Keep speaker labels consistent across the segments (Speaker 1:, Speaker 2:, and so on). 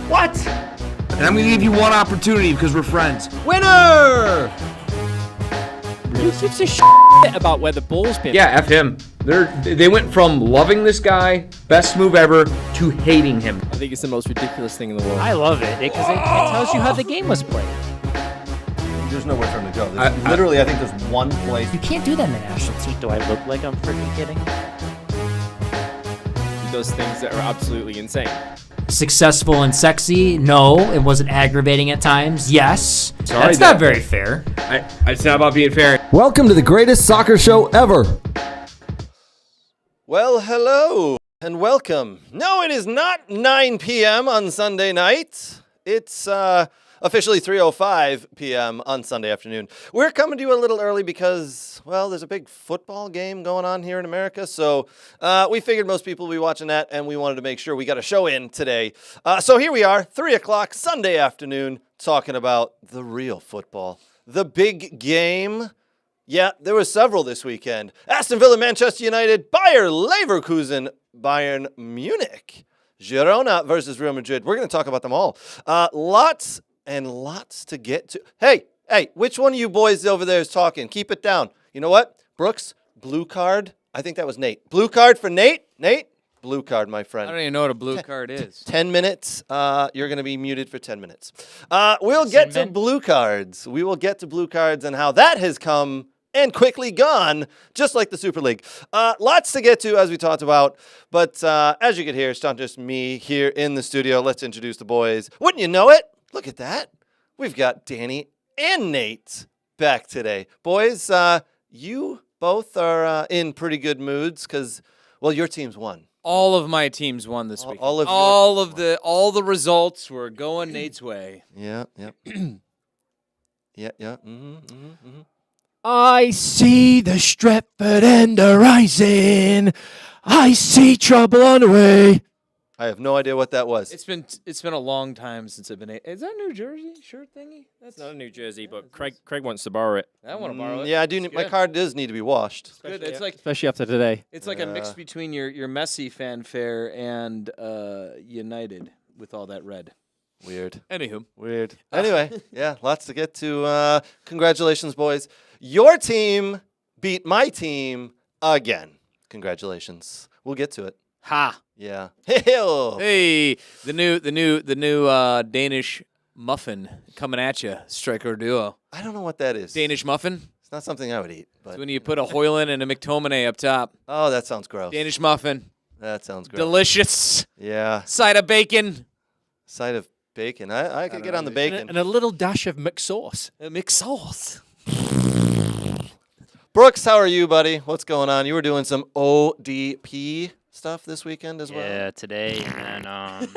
Speaker 1: What?
Speaker 2: And I'm going to give you one opportunity because we're friends.
Speaker 1: Winner!
Speaker 3: Who gives a shit about where the ball's been?
Speaker 2: Yeah, F him. They went from loving this guy, best move ever, to hating him.
Speaker 1: I think it's the most ridiculous thing in the world.
Speaker 3: I love it because it tells you how the game was played.
Speaker 4: There's nowhere for him to go. Literally, I think there's one place.
Speaker 3: You can't do that in the national team. Do I look like I'm freaking kidding?
Speaker 1: Those things that are absolutely insane.
Speaker 5: Successful and sexy? No. It wasn't aggravating at times? Yes.
Speaker 2: Sorry,
Speaker 5: That's not very fair.
Speaker 2: It's not about being fair.
Speaker 4: Welcome to the greatest soccer show ever. Well, hello and welcome. No, it is not 9 p.m. on Sunday night. It's officially 3:05 p.m. on Sunday afternoon. We're coming to you a little early because, well, there's a big football game going on here in America. So we figured most people would be watching that, and we wanted to make sure we got a show in today. So here we are, 3 o'clock Sunday afternoon, talking about the real football, the big game. Yeah, there were several this weekend. Aston Villa, Manchester United, Bayer Leverkusen, Bayern Munich, Girona versus Real Madrid. We're going to talk about them all. Lots and lots to get to. Hey, which one of you boys over there is talking? Keep it down. You know what? Brooks, blue card. I think that was Nate. Blue card for Nate. Nate, blue card, my friend.
Speaker 6: I don't even know what a blue card is.
Speaker 4: 10 minutes. You're going to be muted for 10 minutes. We'll get to blue cards. We will get to blue cards and how that has come and quickly gone, just like the Super League. Lots to get to, as we talked about. But as you can hear, it's not just me here in the studio. Let's introduce the boys. Wouldn't you know it? Look at that. We've got Danny and Nate back today. Boys, you both are in pretty good moods because, well, your team's won.
Speaker 6: All of my teams won this week.
Speaker 4: All
Speaker 6: the results were going Nate's way.
Speaker 4: Yeah.
Speaker 1: I see the Stretford end rising. I see trouble on the way.
Speaker 4: I have no idea what that was.
Speaker 6: It's been a long time since I've been. Is that a New Jersey shirt thingy?
Speaker 1: That's not a New Jersey, but Craig wants to borrow it.
Speaker 6: I want to borrow it.
Speaker 4: Yeah, I do. My card does need to be washed.
Speaker 6: It's good. It's like
Speaker 1: Especially after today.
Speaker 6: it's like a mix between your Messi fanfare and United with all that red.
Speaker 4: Weird.
Speaker 6: Anywho,
Speaker 4: Weird. Anyway, yeah, lots to get to. Congratulations, boys. Your team beat my team again. Congratulations. We'll get to it.
Speaker 6: ha!
Speaker 4: Yeah.
Speaker 6: Hey, the new Danish muffin coming at you, striker duo.
Speaker 4: I don't know what that is.
Speaker 6: Danish muffin.
Speaker 4: It's not something I would eat. But
Speaker 6: It's when you put a Hoyland and a McTominay up top.
Speaker 4: oh, that sounds gross.
Speaker 6: Danish muffin,
Speaker 4: That sounds gross.
Speaker 6: delicious.
Speaker 4: Yeah.
Speaker 6: Side of bacon.
Speaker 4: Side of bacon. I could get on the
Speaker 1: And
Speaker 4: bacon.
Speaker 1: a little dash of mixed sauce.
Speaker 6: Mixed sauce.
Speaker 4: Brooks, how are you, buddy? What's going on? You were doing some ODP stuff this weekend as well.
Speaker 5: Yeah, today. And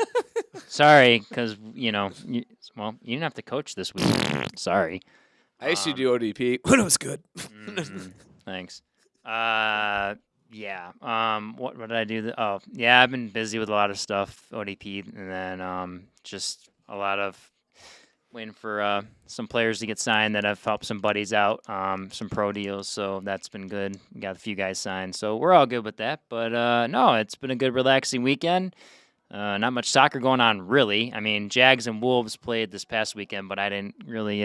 Speaker 5: sorry, because, you didn't have to coach this week. Sorry.
Speaker 6: I used to do ODP when it was good.
Speaker 5: Thanks. Yeah. What did I do? I've been busy with a lot of stuff, ODP, and then just a lot of waiting for some players to get signed that have helped some buddies out, some pro deals, so that's been good. We got a few guys signed, so we're all good with that. But no, it's been a good, relaxing weekend. Not much soccer going on, really. I mean, Jags and Wolves played this past weekend, but I didn't really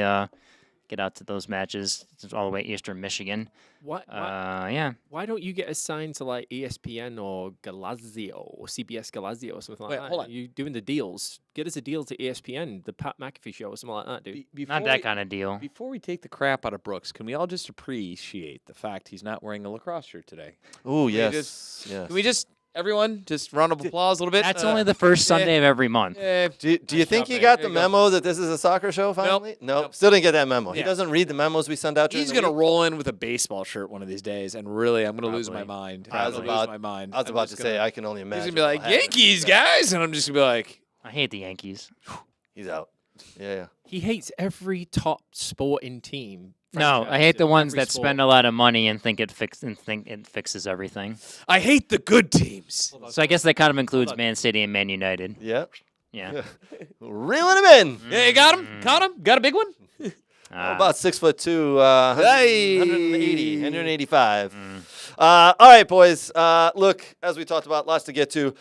Speaker 5: get out to those matches. It's all the way Eastern Michigan. Yeah.
Speaker 1: Why don't you get assigned to like ESPN or Galazio or CBS Galazio or something like that?
Speaker 6: Hold on.
Speaker 1: You doing the deals? Get us a deal to ESPN, the Pat McAfee show or something like that, dude.
Speaker 5: Not that kind of deal.
Speaker 6: Before we take the crap out of Brooks, can we all just appreciate the fact he's not wearing a lacrosse shirt today?
Speaker 4: Oh,
Speaker 6: we
Speaker 4: yes.
Speaker 6: Can we just, everyone, just round of applause a little bit?
Speaker 5: That's only the first Sunday of every month.
Speaker 4: Do you think he
Speaker 6: job,
Speaker 4: got
Speaker 6: man.
Speaker 4: the
Speaker 6: There you go.
Speaker 4: memo that this is a soccer show finally? Nope. Still didn't get that memo. He
Speaker 6: Yeah.
Speaker 4: doesn't read the memos we send out.
Speaker 6: He's
Speaker 4: going
Speaker 6: going to roll in with a baseball shirt one of these days, and really, I'm going to lose my mind.
Speaker 4: I was about to say, I can only
Speaker 6: He's
Speaker 4: imagine.
Speaker 6: going to be like,
Speaker 4: what happened.
Speaker 6: Yankees, guys! And I'm just going to be like,
Speaker 5: I hate the Yankees.
Speaker 4: He's out. Yeah.
Speaker 1: He hates every top sporting team.
Speaker 5: No, I hate the
Speaker 1: in
Speaker 5: ones
Speaker 1: every
Speaker 5: that
Speaker 1: sport.
Speaker 5: spend a lot of money and think it fixes everything.
Speaker 6: I hate the good teams.
Speaker 5: So I guess that kind of includes Man City and Man United.
Speaker 4: Yeah.
Speaker 5: Yeah.
Speaker 4: Reeling him in.
Speaker 6: Yeah, you got him? Caught him? Got a big one?
Speaker 4: About 6'2", 180, 185. All right, boys. Look, as we talked about, lots to get to.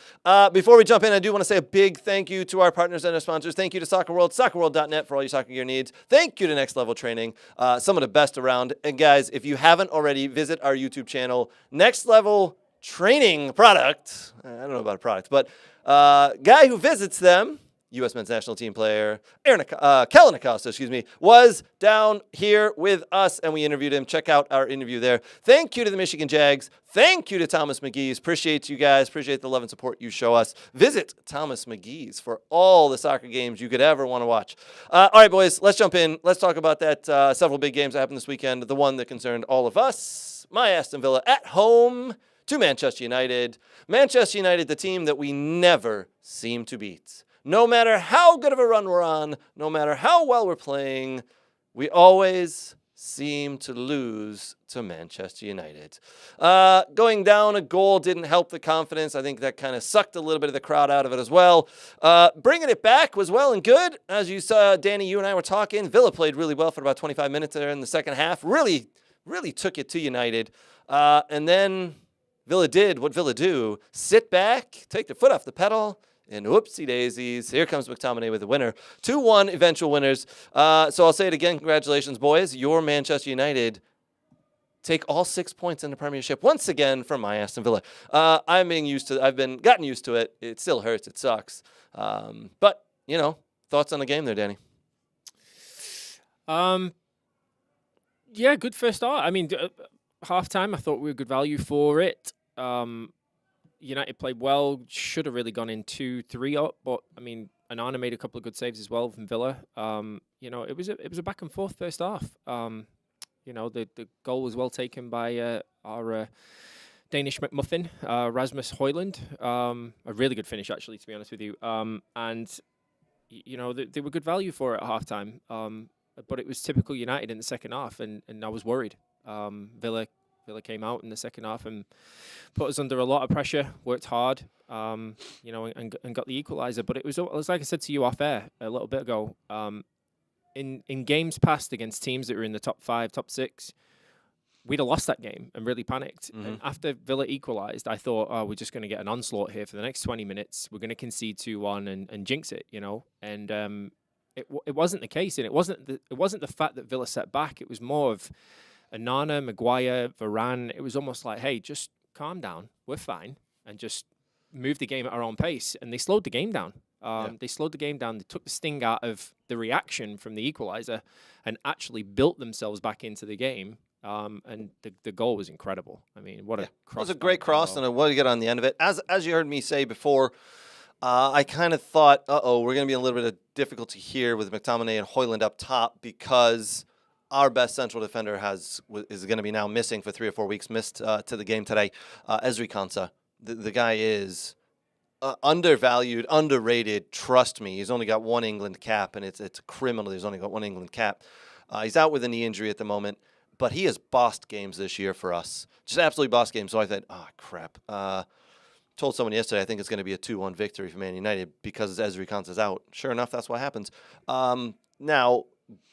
Speaker 4: Before we jump in, I do want to say a big thank you to our partners and our sponsors. Thank you to Soccer World, soccerworld.net for all your soccer gear needs. Thank you to Next Level Training, some of the best around. And guys, if you haven't already, visit our YouTube channel, Next Level Training Product. I don't know about a product, but guy who visits them, U.S. men's national team player, Kellen Acosta, was down here with us, and we interviewed him. Check out our interview there. Thank you to the Michigan Jags. Thank you to Thomas McGee's. Appreciate you guys. Appreciate the love and support you show us. Visit Thomas McGee's for all the soccer games you could ever want to watch. All right, boys, let's jump in. Let's talk about that several big games that happened this weekend. The one that concerned all of us, my Aston Villa at home to Manchester United. Manchester United, the team that we never seem to beat. No matter how good of a run we're on, no matter how well we're playing, we always seem to lose to Manchester United. Going down a goal didn't help the confidence. I think that kind of sucked a little bit of the crowd out of it as well. Bringing it back was well and good. As you saw, Danny, you and I were talking. Villa played really well for about 25 minutes there in the second half. Really took it to United. And then Villa did what Villa do. Sit back, take their foot off the pedal, and whoopsie daisies, here comes McTominay with the winner. 2-1 eventual winners. So I'll say it again. Congratulations, boys. Your Manchester United take all 6 points in the Premiership once again from my Aston Villa. I've gotten used to it. It still hurts. It sucks. But, thoughts on the game there, Danny?
Speaker 3: Yeah, good first start. I mean, halftime, I thought we were good value for it. United played well, should have really gone in 2-3 up, but I mean, Onana made a couple of good saves as well from Villa. It was a back and forth first half. The goal was well taken by our Danish McMuffin, Rasmus Højlund. A really good finish, actually, to be honest with you. They were good value for it at halftime. But it was typical United in the second half, and I was worried. Villa came out in the second half and put us under a lot of pressure, worked hard, and got the equaliser. But it was like I said to you off air a little bit ago, in games past against teams that were in the top 5, top 6, we'd have lost that game and really panicked. Mm-hmm. And after Villa equalised, I thought, we're just going to get an onslaught here for the next 20 minutes. We're going to concede 2-1 and jinx it, And it wasn't the case, and it wasn't the fact that Villa set back. It was more of Onana, Maguire, Varane. It was almost like, hey, just calm down. We're fine. And just move the game at our own pace. And they slowed the game down. They slowed the game down. They took the sting out of the reaction from the equaliser and actually built themselves back into the game. And the goal was incredible. I mean, what a cross.
Speaker 4: It was a great cross, and what do you get on the end of it? As you heard me say before, I kind of thought, we're going to be in a little bit of difficulty here with McTominay and Højlund up top because our best central defender is going to be now missing for 3 or 4 weeks, missed to the game today. Ezri Konsa, the guy is undervalued, underrated. Trust me, he's only got 1 England cap, and it's criminal. He's only got 1 England cap. He's out with a knee injury at the moment, but he has bossed games this year for us. Just absolutely bossed games. So I thought, crap. Told someone yesterday I think it's going to be a 2-1 victory for Man United because Ezri Konsa's out. Sure enough, that's what happens. Now,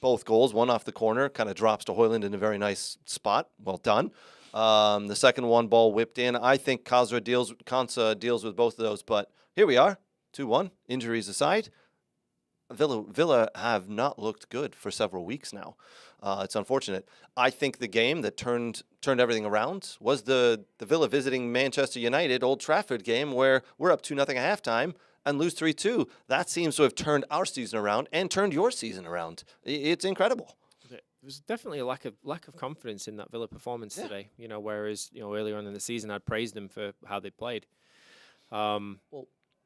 Speaker 4: both goals, one off the corner, kind of drops to Højlund in a very nice spot. Well done. The second one, ball whipped in. I think Konsa deals with both of those, but here we are, 2-1. Injuries aside, Villa have not looked good for several weeks now. It's unfortunate. I think the game that turned everything around was the Villa visiting Manchester United Old Trafford game where we're up 2-0 at halftime and lose 3-2. That seems to have turned our season around and turned your season around. It's incredible.
Speaker 3: There was definitely a lack of confidence in that Villa performance today. Whereas earlier on in the season I'd praised them for how they played.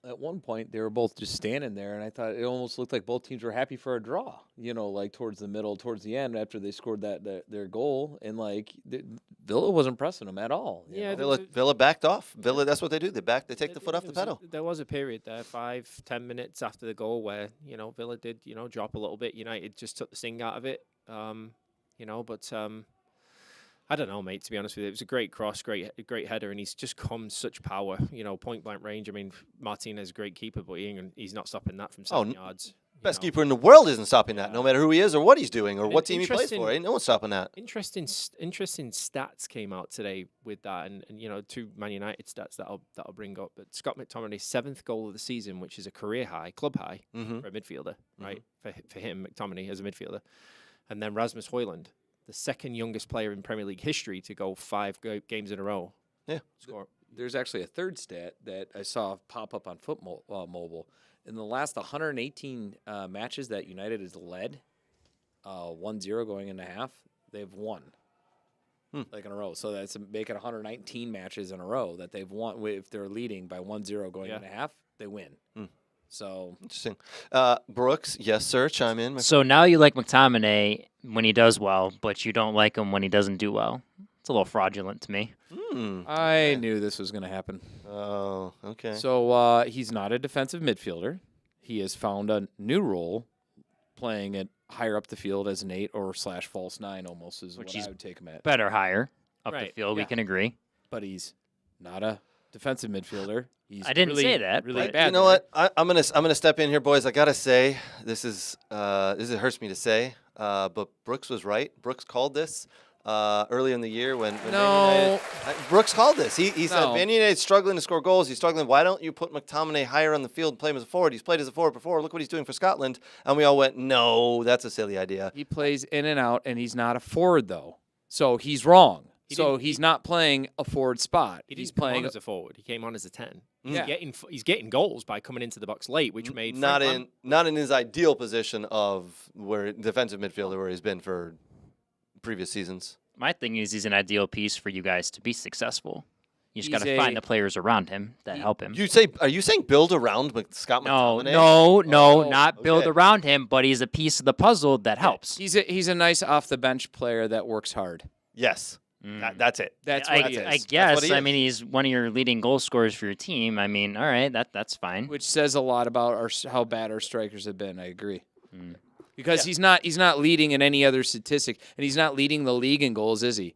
Speaker 6: At one point, they were both just standing there, and I thought it almost looked like both teams were happy for a draw, like towards the end after they scored their goal. And, Villa wasn't pressing them at all.
Speaker 3: Yeah,
Speaker 4: Villa backed off. Villa, that's what they do. They take the foot off the pedal.
Speaker 3: There was a period there, 5-10 minutes after the goal where, Villa did, drop a little bit. United just took the sting out of it, but I don't know, mate, to be honest with you. It was a great cross, great header, and he's just come such power, point blank range. I mean, Martinez is a great keeper, but he's not stopping that from 7 yards.
Speaker 4: Best keeper in the world isn't stopping that, no matter who he is or what he's doing or what team he plays
Speaker 3: interesting-
Speaker 4: for. Ain't no one stopping that.
Speaker 3: Interesting stats came out today with that, and two Man United stats that I'll bring up. But Scott McTominay's 7th goal of the season, which is a career high, club high for a midfielder, right? For him, McTominay as a midfielder, and then Rasmus Højlund, the 2nd youngest player in Premier League history to go 5 games in a row.
Speaker 4: Yeah.
Speaker 3: Score.
Speaker 6: There's actually a third stat that I saw pop up on Mobile. In the last 118 matches that United has led, 1-0 going into half, they've won. Like in a row. So that's making 119 matches in a row that they've won. If they're leading by 1-0 going into half, they win. So
Speaker 4: Interesting. Brooks, yes, sir. Chime in.
Speaker 5: So now you like McTominay when he does well, but you don't like him when he doesn't do well. It's a little fraudulent to me.
Speaker 6: I knew this was going to happen.
Speaker 4: Oh, okay.
Speaker 6: So he's not a defensive midfielder. He has found a new role, playing it higher up the field as an 8 or / false 9 almost is what I would take him at.
Speaker 5: Better higher up the
Speaker 3: Right,
Speaker 5: field. We
Speaker 3: yeah.
Speaker 5: can agree.
Speaker 6: But he's not a defensive midfielder. He's
Speaker 5: I didn't
Speaker 6: really,
Speaker 5: say that,
Speaker 6: Really
Speaker 5: but-
Speaker 6: bad.
Speaker 4: You know what? I'm gonna step in here, boys. I gotta say, this hurts me to say, but Brooks was right. Brooks called this early in the year when Man United, Brooks called this. He said
Speaker 6: No.
Speaker 4: Man United's struggling to score goals. He's struggling. Why don't you put McTominay higher on the field and play him as a forward? He's played as a forward before. Look what he's doing for Scotland. And we all went, no, that's a silly idea.
Speaker 6: He plays in and out, and he's not a forward, though. So he's wrong. He's not playing a forward spot.
Speaker 3: He's
Speaker 6: He's
Speaker 3: playing
Speaker 6: playing
Speaker 3: as a forward. He came on as a 10.
Speaker 6: Yeah.
Speaker 3: He's getting goals by coming into the box late, which made
Speaker 4: not
Speaker 3: Frank
Speaker 4: in his ideal position of where defensive midfielder where he's been for previous seasons.
Speaker 5: My thing is he's an ideal piece for you guys to be successful. You just
Speaker 6: He's
Speaker 5: got to find the players around him that help him.
Speaker 4: Are you saying build around Scott McTominay?
Speaker 5: No,
Speaker 6: Oh,
Speaker 5: not build
Speaker 4: okay.
Speaker 5: around him, but he's a piece of the puzzle that helps.
Speaker 6: He's a nice off the bench player that works hard.
Speaker 4: Yes. That's it.
Speaker 6: That's
Speaker 5: I
Speaker 6: what he is.
Speaker 5: I
Speaker 4: That's
Speaker 5: guess.
Speaker 4: what he
Speaker 5: I
Speaker 4: is.
Speaker 5: mean, he's one of your leading goal scorers for your team. I mean, all right, that's fine.
Speaker 6: Which says a lot about how bad our strikers have been. I agree. Because he's not leading in any other statistic, and he's not leading the league in goals, is he?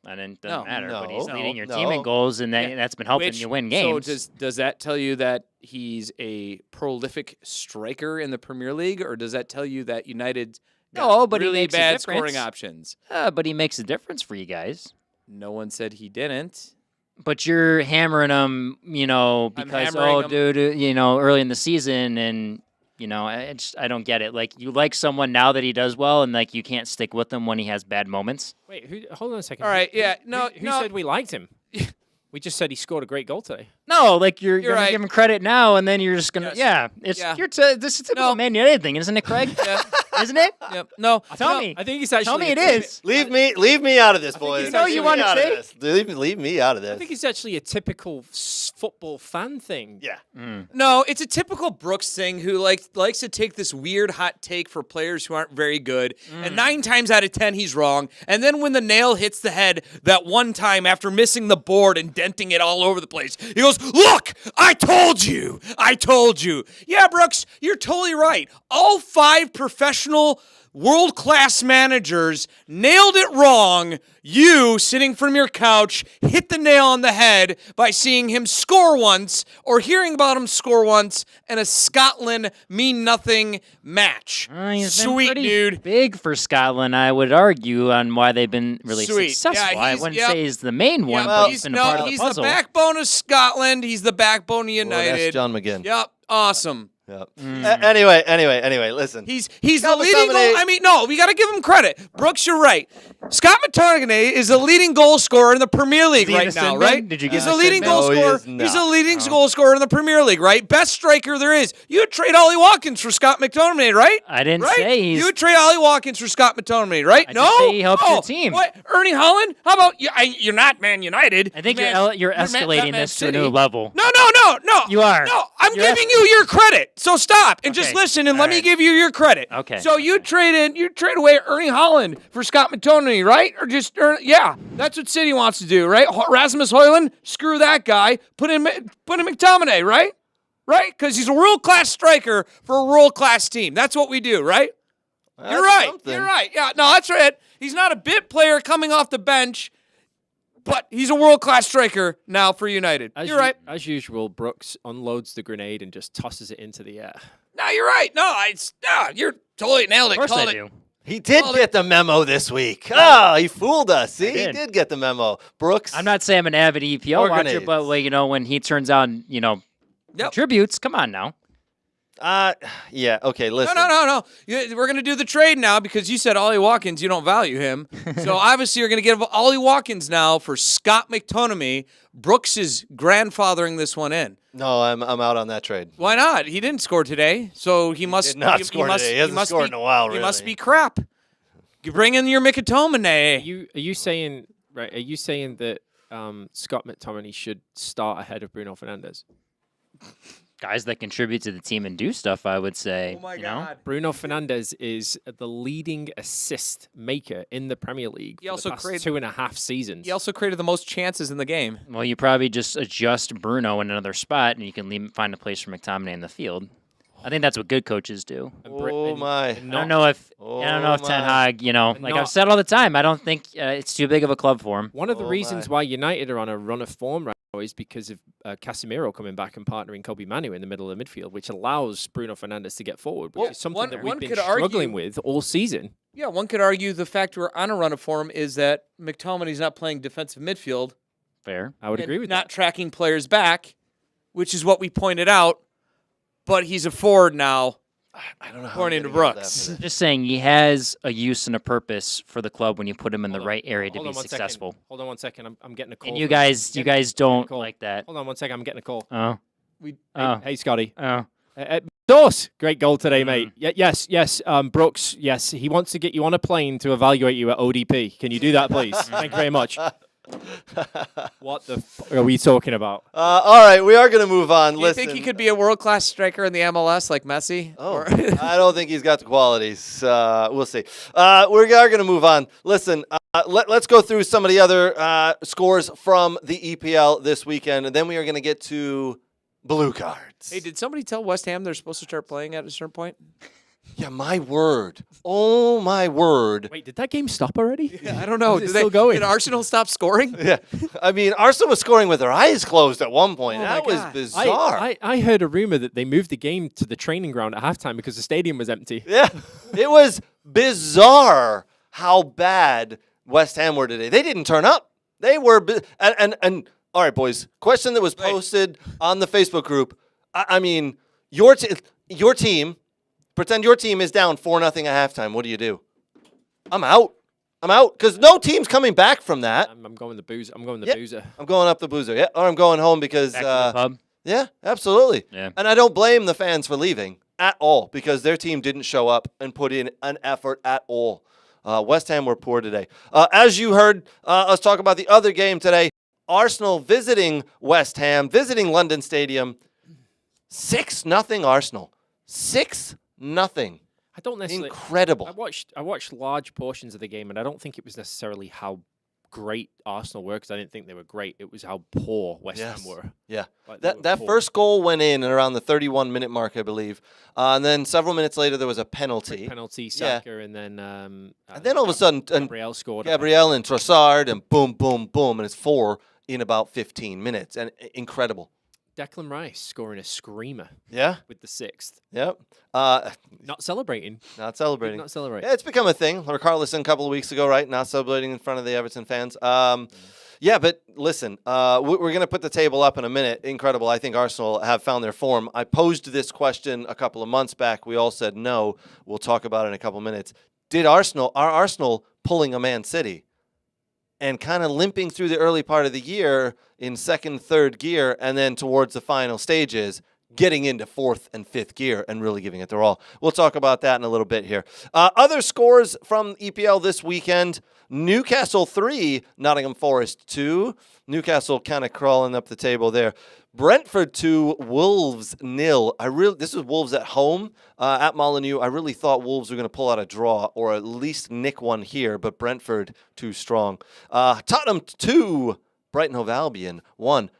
Speaker 5: And it doesn't matter, but he's
Speaker 4: no,
Speaker 5: leading your
Speaker 4: no.
Speaker 5: team in goals, and that's been helping you win games.
Speaker 6: So does that tell you that he's a prolific striker in the Premier League, or does that tell you that United
Speaker 5: No, but he
Speaker 6: really
Speaker 5: makes a
Speaker 6: bad
Speaker 5: difference.
Speaker 6: scoring options?
Speaker 5: But he makes a difference for you guys.
Speaker 6: No one said he didn't.
Speaker 5: But you're hammering him,
Speaker 6: I'm
Speaker 5: because
Speaker 6: hammering him.
Speaker 5: dude, early in the season, and I don't get it. Like, you like someone now that he does well, and like you can't stick with him when he has bad moments.
Speaker 3: Wait, hold on a second.
Speaker 6: All right,
Speaker 3: Who-
Speaker 6: yeah,
Speaker 3: who-
Speaker 6: no,
Speaker 3: Who
Speaker 6: no.
Speaker 3: said we liked him? We just said he scored a great goal today.
Speaker 5: No, like you're gonna
Speaker 6: right.
Speaker 5: give him credit now, and then you're just gonna
Speaker 6: Yes.
Speaker 5: this is typical Man United thing, isn't it, Craig? Isn't it?
Speaker 6: Yep. No,
Speaker 5: Tell me.
Speaker 3: I think he's actually.
Speaker 5: Tell me it is.
Speaker 4: Leave me out of this, boys.
Speaker 3: you know you
Speaker 4: Leave
Speaker 3: wanna
Speaker 4: me out of
Speaker 5: say?
Speaker 4: this. Leave me out of this.
Speaker 3: I think it's actually a typical football fan thing.
Speaker 4: Yeah.
Speaker 6: No, it's a typical Brooks thing who likes to take this weird hot take for players who aren't very good, and 9 times out of 10 he's wrong. And then when the nail hits the head that one time after missing the board and denting it all over the place, he goes, "Look, I told you. I told you." Yeah, Brooks, you're totally right. All 5 professional world-class managers nailed it wrong. You, sitting from your couch, hit the nail on the head by seeing him score once or hearing about him score once in a Scotland mean-nothing match.
Speaker 5: He's been
Speaker 6: Sweet,
Speaker 5: pretty
Speaker 6: dude.
Speaker 5: big for Scotland, I would argue, on why they've been really
Speaker 6: Sweet.
Speaker 5: successful.
Speaker 6: Yeah,
Speaker 5: I
Speaker 6: he's-
Speaker 5: wouldn't
Speaker 6: yep.
Speaker 5: say he's the main one,
Speaker 6: Yeah,
Speaker 5: but
Speaker 6: he's
Speaker 5: he's been a part of the
Speaker 6: the
Speaker 5: puzzle.
Speaker 6: backbone of Scotland. He's the backbone of
Speaker 4: Well,
Speaker 6: United.
Speaker 4: that's John McGinn.
Speaker 6: Yep, awesome.
Speaker 4: Yep. Anyway, listen.
Speaker 6: He's the
Speaker 4: Scott
Speaker 6: leading
Speaker 4: McTominay-
Speaker 6: goal. I mean, no, we got to give him credit. Brooks, you're right. Scott McTominay is the leading goal scorer in the Premier League
Speaker 5: Is he an
Speaker 6: right now,
Speaker 5: assist
Speaker 6: right?
Speaker 5: man? Did you
Speaker 6: He's
Speaker 5: get
Speaker 6: the
Speaker 5: an
Speaker 6: leading
Speaker 5: assist
Speaker 6: goal
Speaker 4: man? No, he
Speaker 6: scorer.
Speaker 4: is
Speaker 6: He's the
Speaker 4: not.
Speaker 6: leading goal scorer in the Premier League, right? Best striker there is. You would trade Ollie Watkins for Scott McTominay, right?
Speaker 5: I didn't
Speaker 6: right?
Speaker 5: say he's.
Speaker 6: You would trade Ollie Watkins for Scott McTominay, right?
Speaker 5: I
Speaker 6: no,
Speaker 5: just say he helps your
Speaker 6: Oh,
Speaker 5: team.
Speaker 6: What? Ernie Holland? How about you? You're not Man United.
Speaker 5: I think
Speaker 6: Man-
Speaker 5: you're
Speaker 6: Man-
Speaker 5: escalating
Speaker 6: Man
Speaker 5: this to a
Speaker 6: City.
Speaker 5: new level.
Speaker 6: No.
Speaker 5: You are.
Speaker 6: No, I'm
Speaker 5: You're
Speaker 6: giving you your credit. So stop and just
Speaker 5: Okay.
Speaker 6: listen and
Speaker 5: All
Speaker 6: let me
Speaker 5: right.
Speaker 6: give you your credit.
Speaker 5: Okay.
Speaker 6: So you trade away Ernie Holland for Scott McTominay, right? Or just yeah, that's what City wants to do, right? Rasmus Højlund, screw that guy. Put in McTominay, right? Right? Because he's a world class striker for a world class team. That's what we do, right? You're
Speaker 4: That's
Speaker 6: right.
Speaker 4: something.
Speaker 6: You're right. Yeah, no, that's right. He's not a bit player coming off the bench, but he's a world-class striker now for United. You're right.
Speaker 3: As usual, Brooks unloads the grenade and just tosses it into the air.
Speaker 6: No, you're right. No, you're totally nailed it.
Speaker 5: Of course
Speaker 6: Called
Speaker 5: I
Speaker 6: it.
Speaker 5: do.
Speaker 4: He did
Speaker 6: Well,
Speaker 4: get the memo this week. Oh, he fooled us. See, he
Speaker 5: did.
Speaker 4: did get the memo. Brooks.
Speaker 5: I'm not saying I'm an avid EPL
Speaker 4: Or
Speaker 5: watcher,
Speaker 4: grenades.
Speaker 5: but when he turns on, contributes, come on now.
Speaker 4: Yeah. Okay. Listen.
Speaker 6: No. We're going to do the trade now because you said Ollie Watkins, you don't value him. So obviously you're going to give Ollie Watkins now for Scott McTominay. Brooks is grandfathering this one in.
Speaker 4: No, I'm out on that trade.
Speaker 6: Why not? He didn't score today, so he must
Speaker 4: did not
Speaker 6: he
Speaker 4: score
Speaker 6: must,
Speaker 4: today. He hasn't
Speaker 6: must
Speaker 4: scored
Speaker 6: be,
Speaker 4: in a while,
Speaker 6: He must
Speaker 4: really.
Speaker 6: be crap. You bring in your McTominay.
Speaker 3: Are you saying right? Are you saying that Scott McTominay should start ahead of Bruno Fernandes?
Speaker 5: Guys that contribute to the team and do stuff, I would say.
Speaker 6: Oh my
Speaker 5: you know?
Speaker 6: God.
Speaker 3: Bruno Fernandes is the leading assist maker in the Premier League
Speaker 6: He
Speaker 3: for
Speaker 6: also
Speaker 3: the past
Speaker 6: created-
Speaker 3: 2.5 seasons.
Speaker 6: He also created the most chances in the game.
Speaker 5: Well, you probably just adjust Bruno in another spot, and you can find a place for McTominay in the field. I think that's what good coaches do.
Speaker 4: Oh my.
Speaker 5: I don't know if Ten Hag, like
Speaker 3: not-
Speaker 5: I've said all the time, I don't think it's too big of a club for him.
Speaker 3: One of the
Speaker 4: Oh
Speaker 3: reasons
Speaker 4: my.
Speaker 3: why United are on a run of form right now is because of Casemiro coming back and partnering Kobe Manu in the middle of the midfield, which allows Bruno Fernandes to get forward, which
Speaker 6: Well,
Speaker 3: is something
Speaker 6: one-
Speaker 3: that
Speaker 6: one
Speaker 3: we've been
Speaker 6: could argue-
Speaker 3: struggling with all season.
Speaker 6: Yeah, one could argue the fact we're on a run of form is that McTominay's not playing defensive midfield.
Speaker 5: Fair.
Speaker 3: I would
Speaker 6: and
Speaker 3: agree with
Speaker 6: not
Speaker 3: that.
Speaker 6: tracking players back, which is what we pointed out. But he's a forward now.
Speaker 4: I don't know how.
Speaker 6: According
Speaker 4: I'm
Speaker 6: to
Speaker 4: gonna get
Speaker 6: Brooks.
Speaker 4: that.
Speaker 5: Just saying, he has a use and a purpose for the club when you put him in the right area to
Speaker 3: Hold
Speaker 5: be
Speaker 3: on one second.
Speaker 5: successful.
Speaker 3: Hold on one second. I'm getting a call.
Speaker 5: And you
Speaker 3: from-
Speaker 5: guys,
Speaker 3: I'm getting-
Speaker 5: don't
Speaker 3: call.
Speaker 5: like that.
Speaker 3: Hold on one second. I'm getting a call.
Speaker 5: Oh,
Speaker 6: We
Speaker 5: oh,
Speaker 3: Hey, Scotty.
Speaker 5: oh.
Speaker 3: Sauce, great goal today, mate. Yes. Brooks, yes, he wants to get you on a plane to evaluate you at ODP. Can you do that, please? Thank you very much. What the are we talking about?
Speaker 4: All right, we are going to move on.
Speaker 6: Do you
Speaker 4: Listen.
Speaker 6: think he could be a world-class striker in the MLS like Messi?
Speaker 4: Oh,
Speaker 6: Or-
Speaker 4: I don't think he's got the qualities. We'll see. We are going to move on. Listen, let's go through some of the other scores from the EPL this weekend, and then we are going to get to blue cards.
Speaker 6: Hey, did somebody tell West Ham they're supposed to start playing at a certain point?
Speaker 4: Yeah, my word. Oh, my word.
Speaker 3: Wait, did that game stop already?
Speaker 6: I don't know.
Speaker 3: Is it
Speaker 6: Did
Speaker 3: still going?
Speaker 6: Did Arsenal stop scoring?
Speaker 4: Yeah, I mean, Arsenal was scoring with their eyes closed at one point.
Speaker 6: Oh, my
Speaker 4: That was
Speaker 6: God.
Speaker 4: bizarre.
Speaker 3: I heard a rumor that they moved the game to the training ground at halftime because the stadium was empty.
Speaker 4: Yeah, it was bizarre how bad West Ham were today. They didn't turn up. They were, and all right, boys. Question that was posted on the Facebook group. I mean, your team. Pretend your team is down 4-0 at halftime. What do? I'm out. Because no team's coming back from that.
Speaker 3: I'm going the boozer. I'm going the
Speaker 4: Yeah.
Speaker 3: boozer.
Speaker 4: I'm going up the boozer. Yeah, or I'm going home because.
Speaker 5: Back to the pub.
Speaker 4: Yeah, absolutely.
Speaker 5: Yeah.
Speaker 4: And I don't blame the fans for leaving at all because their team didn't show up and put in an effort at all. West Ham were poor today. As you heard us talk about the other game today, Arsenal visiting West Ham, visiting London Stadium. 6-0 Arsenal. 6-0.
Speaker 3: I don't necessarily.
Speaker 4: Incredible.
Speaker 3: I watched large portions of the game, and I don't think it was necessarily how great Arsenal were because I didn't think they were great. It was how poor West Ham were.
Speaker 4: Yeah.
Speaker 3: Like, they were
Speaker 4: That
Speaker 3: poor.
Speaker 4: first goal went in at around the 31-minute mark, I believe. And then several minutes later, there was a penalty.
Speaker 3: penalty, Saka, and then
Speaker 4: And then all of a sudden,
Speaker 3: Gabriel scored.
Speaker 4: Gabriel and Trossard, and boom, boom, boom, and it's 4 in about 15 minutes. And incredible.
Speaker 3: Declan Rice scoring a screamer
Speaker 4: Yeah.
Speaker 3: with the 6th.
Speaker 4: Yep.
Speaker 3: Not celebrating.
Speaker 4: Not celebrating.
Speaker 3: Not celebrating.
Speaker 4: Yeah, it's become a thing. Carlson a couple of weeks ago, right? Not celebrating in front of the Everton fans. Yeah, but listen, we're going to put the table up in a minute. Incredible. I think Arsenal have found their form. I posed this question a couple of months back. We all said no. We'll talk about it in a couple of minutes. Are Arsenal pulling a Man City and kind of limping through the early part of the year in second, third gear, and then towards the final stages, getting into fourth and fifth gear and really giving it their all? We'll talk about that in a little bit here. Other scores from EPL this weekend: Newcastle 3, Nottingham Forest 2. Newcastle kind of crawling up the table there. Brentford 2, Wolves 0. This was Wolves at home at Molineux. I really thought Wolves were going to pull out a draw or at least nick one here, but Brentford too strong. Tottenham 2, Brighton Hove Albion 1.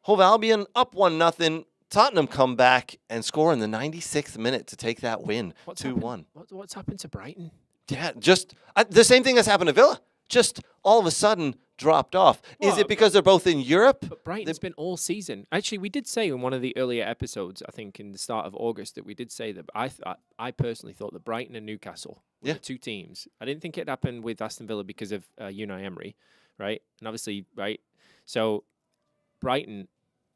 Speaker 4: Hove Albion up 1-0. Tottenham come back and score in the 96th minute to take that win, 2-1.
Speaker 3: What's happened to Brighton?
Speaker 4: Yeah, just the same thing that's happened to Villa. just all of a sudden dropped off. Is
Speaker 3: Well,
Speaker 4: it because they're both in Europe?
Speaker 3: But Brighton's been all season. Actually, we did say in one of the earlier episodes, I think in the start of August, that we did say that I personally thought that Brighton and Newcastle were the two teams. I didn't think it happened with Aston Villa because of Unai Emery, right? And obviously, right? So Brighton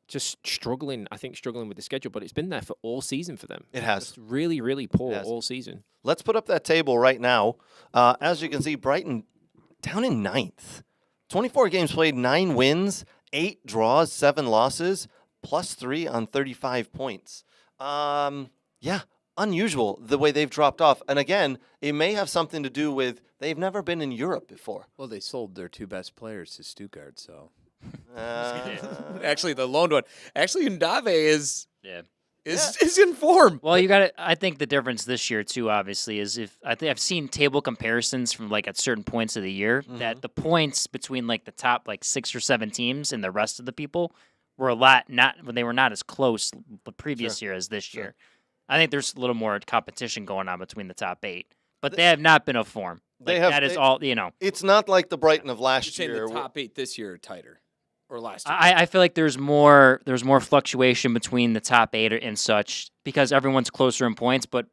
Speaker 3: just struggling with the schedule, but it's been there for all season for them.
Speaker 4: It has.
Speaker 3: Just really, really poor all season.
Speaker 4: Let's put up that table right now. As you can see, Brighton down in 9th. 24 games played, 9 wins, 8 draws, 7 losses, +3 on 35 points. Yeah, unusual the way they've dropped off. And again, it may have something to do with they've never been in Europe before.
Speaker 6: Well, they sold their 2 best players to Stuttgart, so.
Speaker 4: Uh,
Speaker 6: Actually, the loaned one. Actually, Ndave is
Speaker 5: Yeah.
Speaker 6: is in form.
Speaker 5: Well, you got to. I think the difference this year too, obviously, is if I think I've seen table comparisons from like at certain points of the year that the points between like the top like 6 or 7 teams and the rest of the people were a lot they were not as close the previous year as this year. I think there's a little more competition going on between the top 8, but they have not been a form. Like, that is all you know.
Speaker 4: It's not like the Brighton of
Speaker 6: You're
Speaker 4: last
Speaker 6: saying
Speaker 4: year.
Speaker 6: the top 8 this year are tighter, or last year.
Speaker 5: I feel like there's more fluctuation between the top 8 and such because everyone's closer in points. But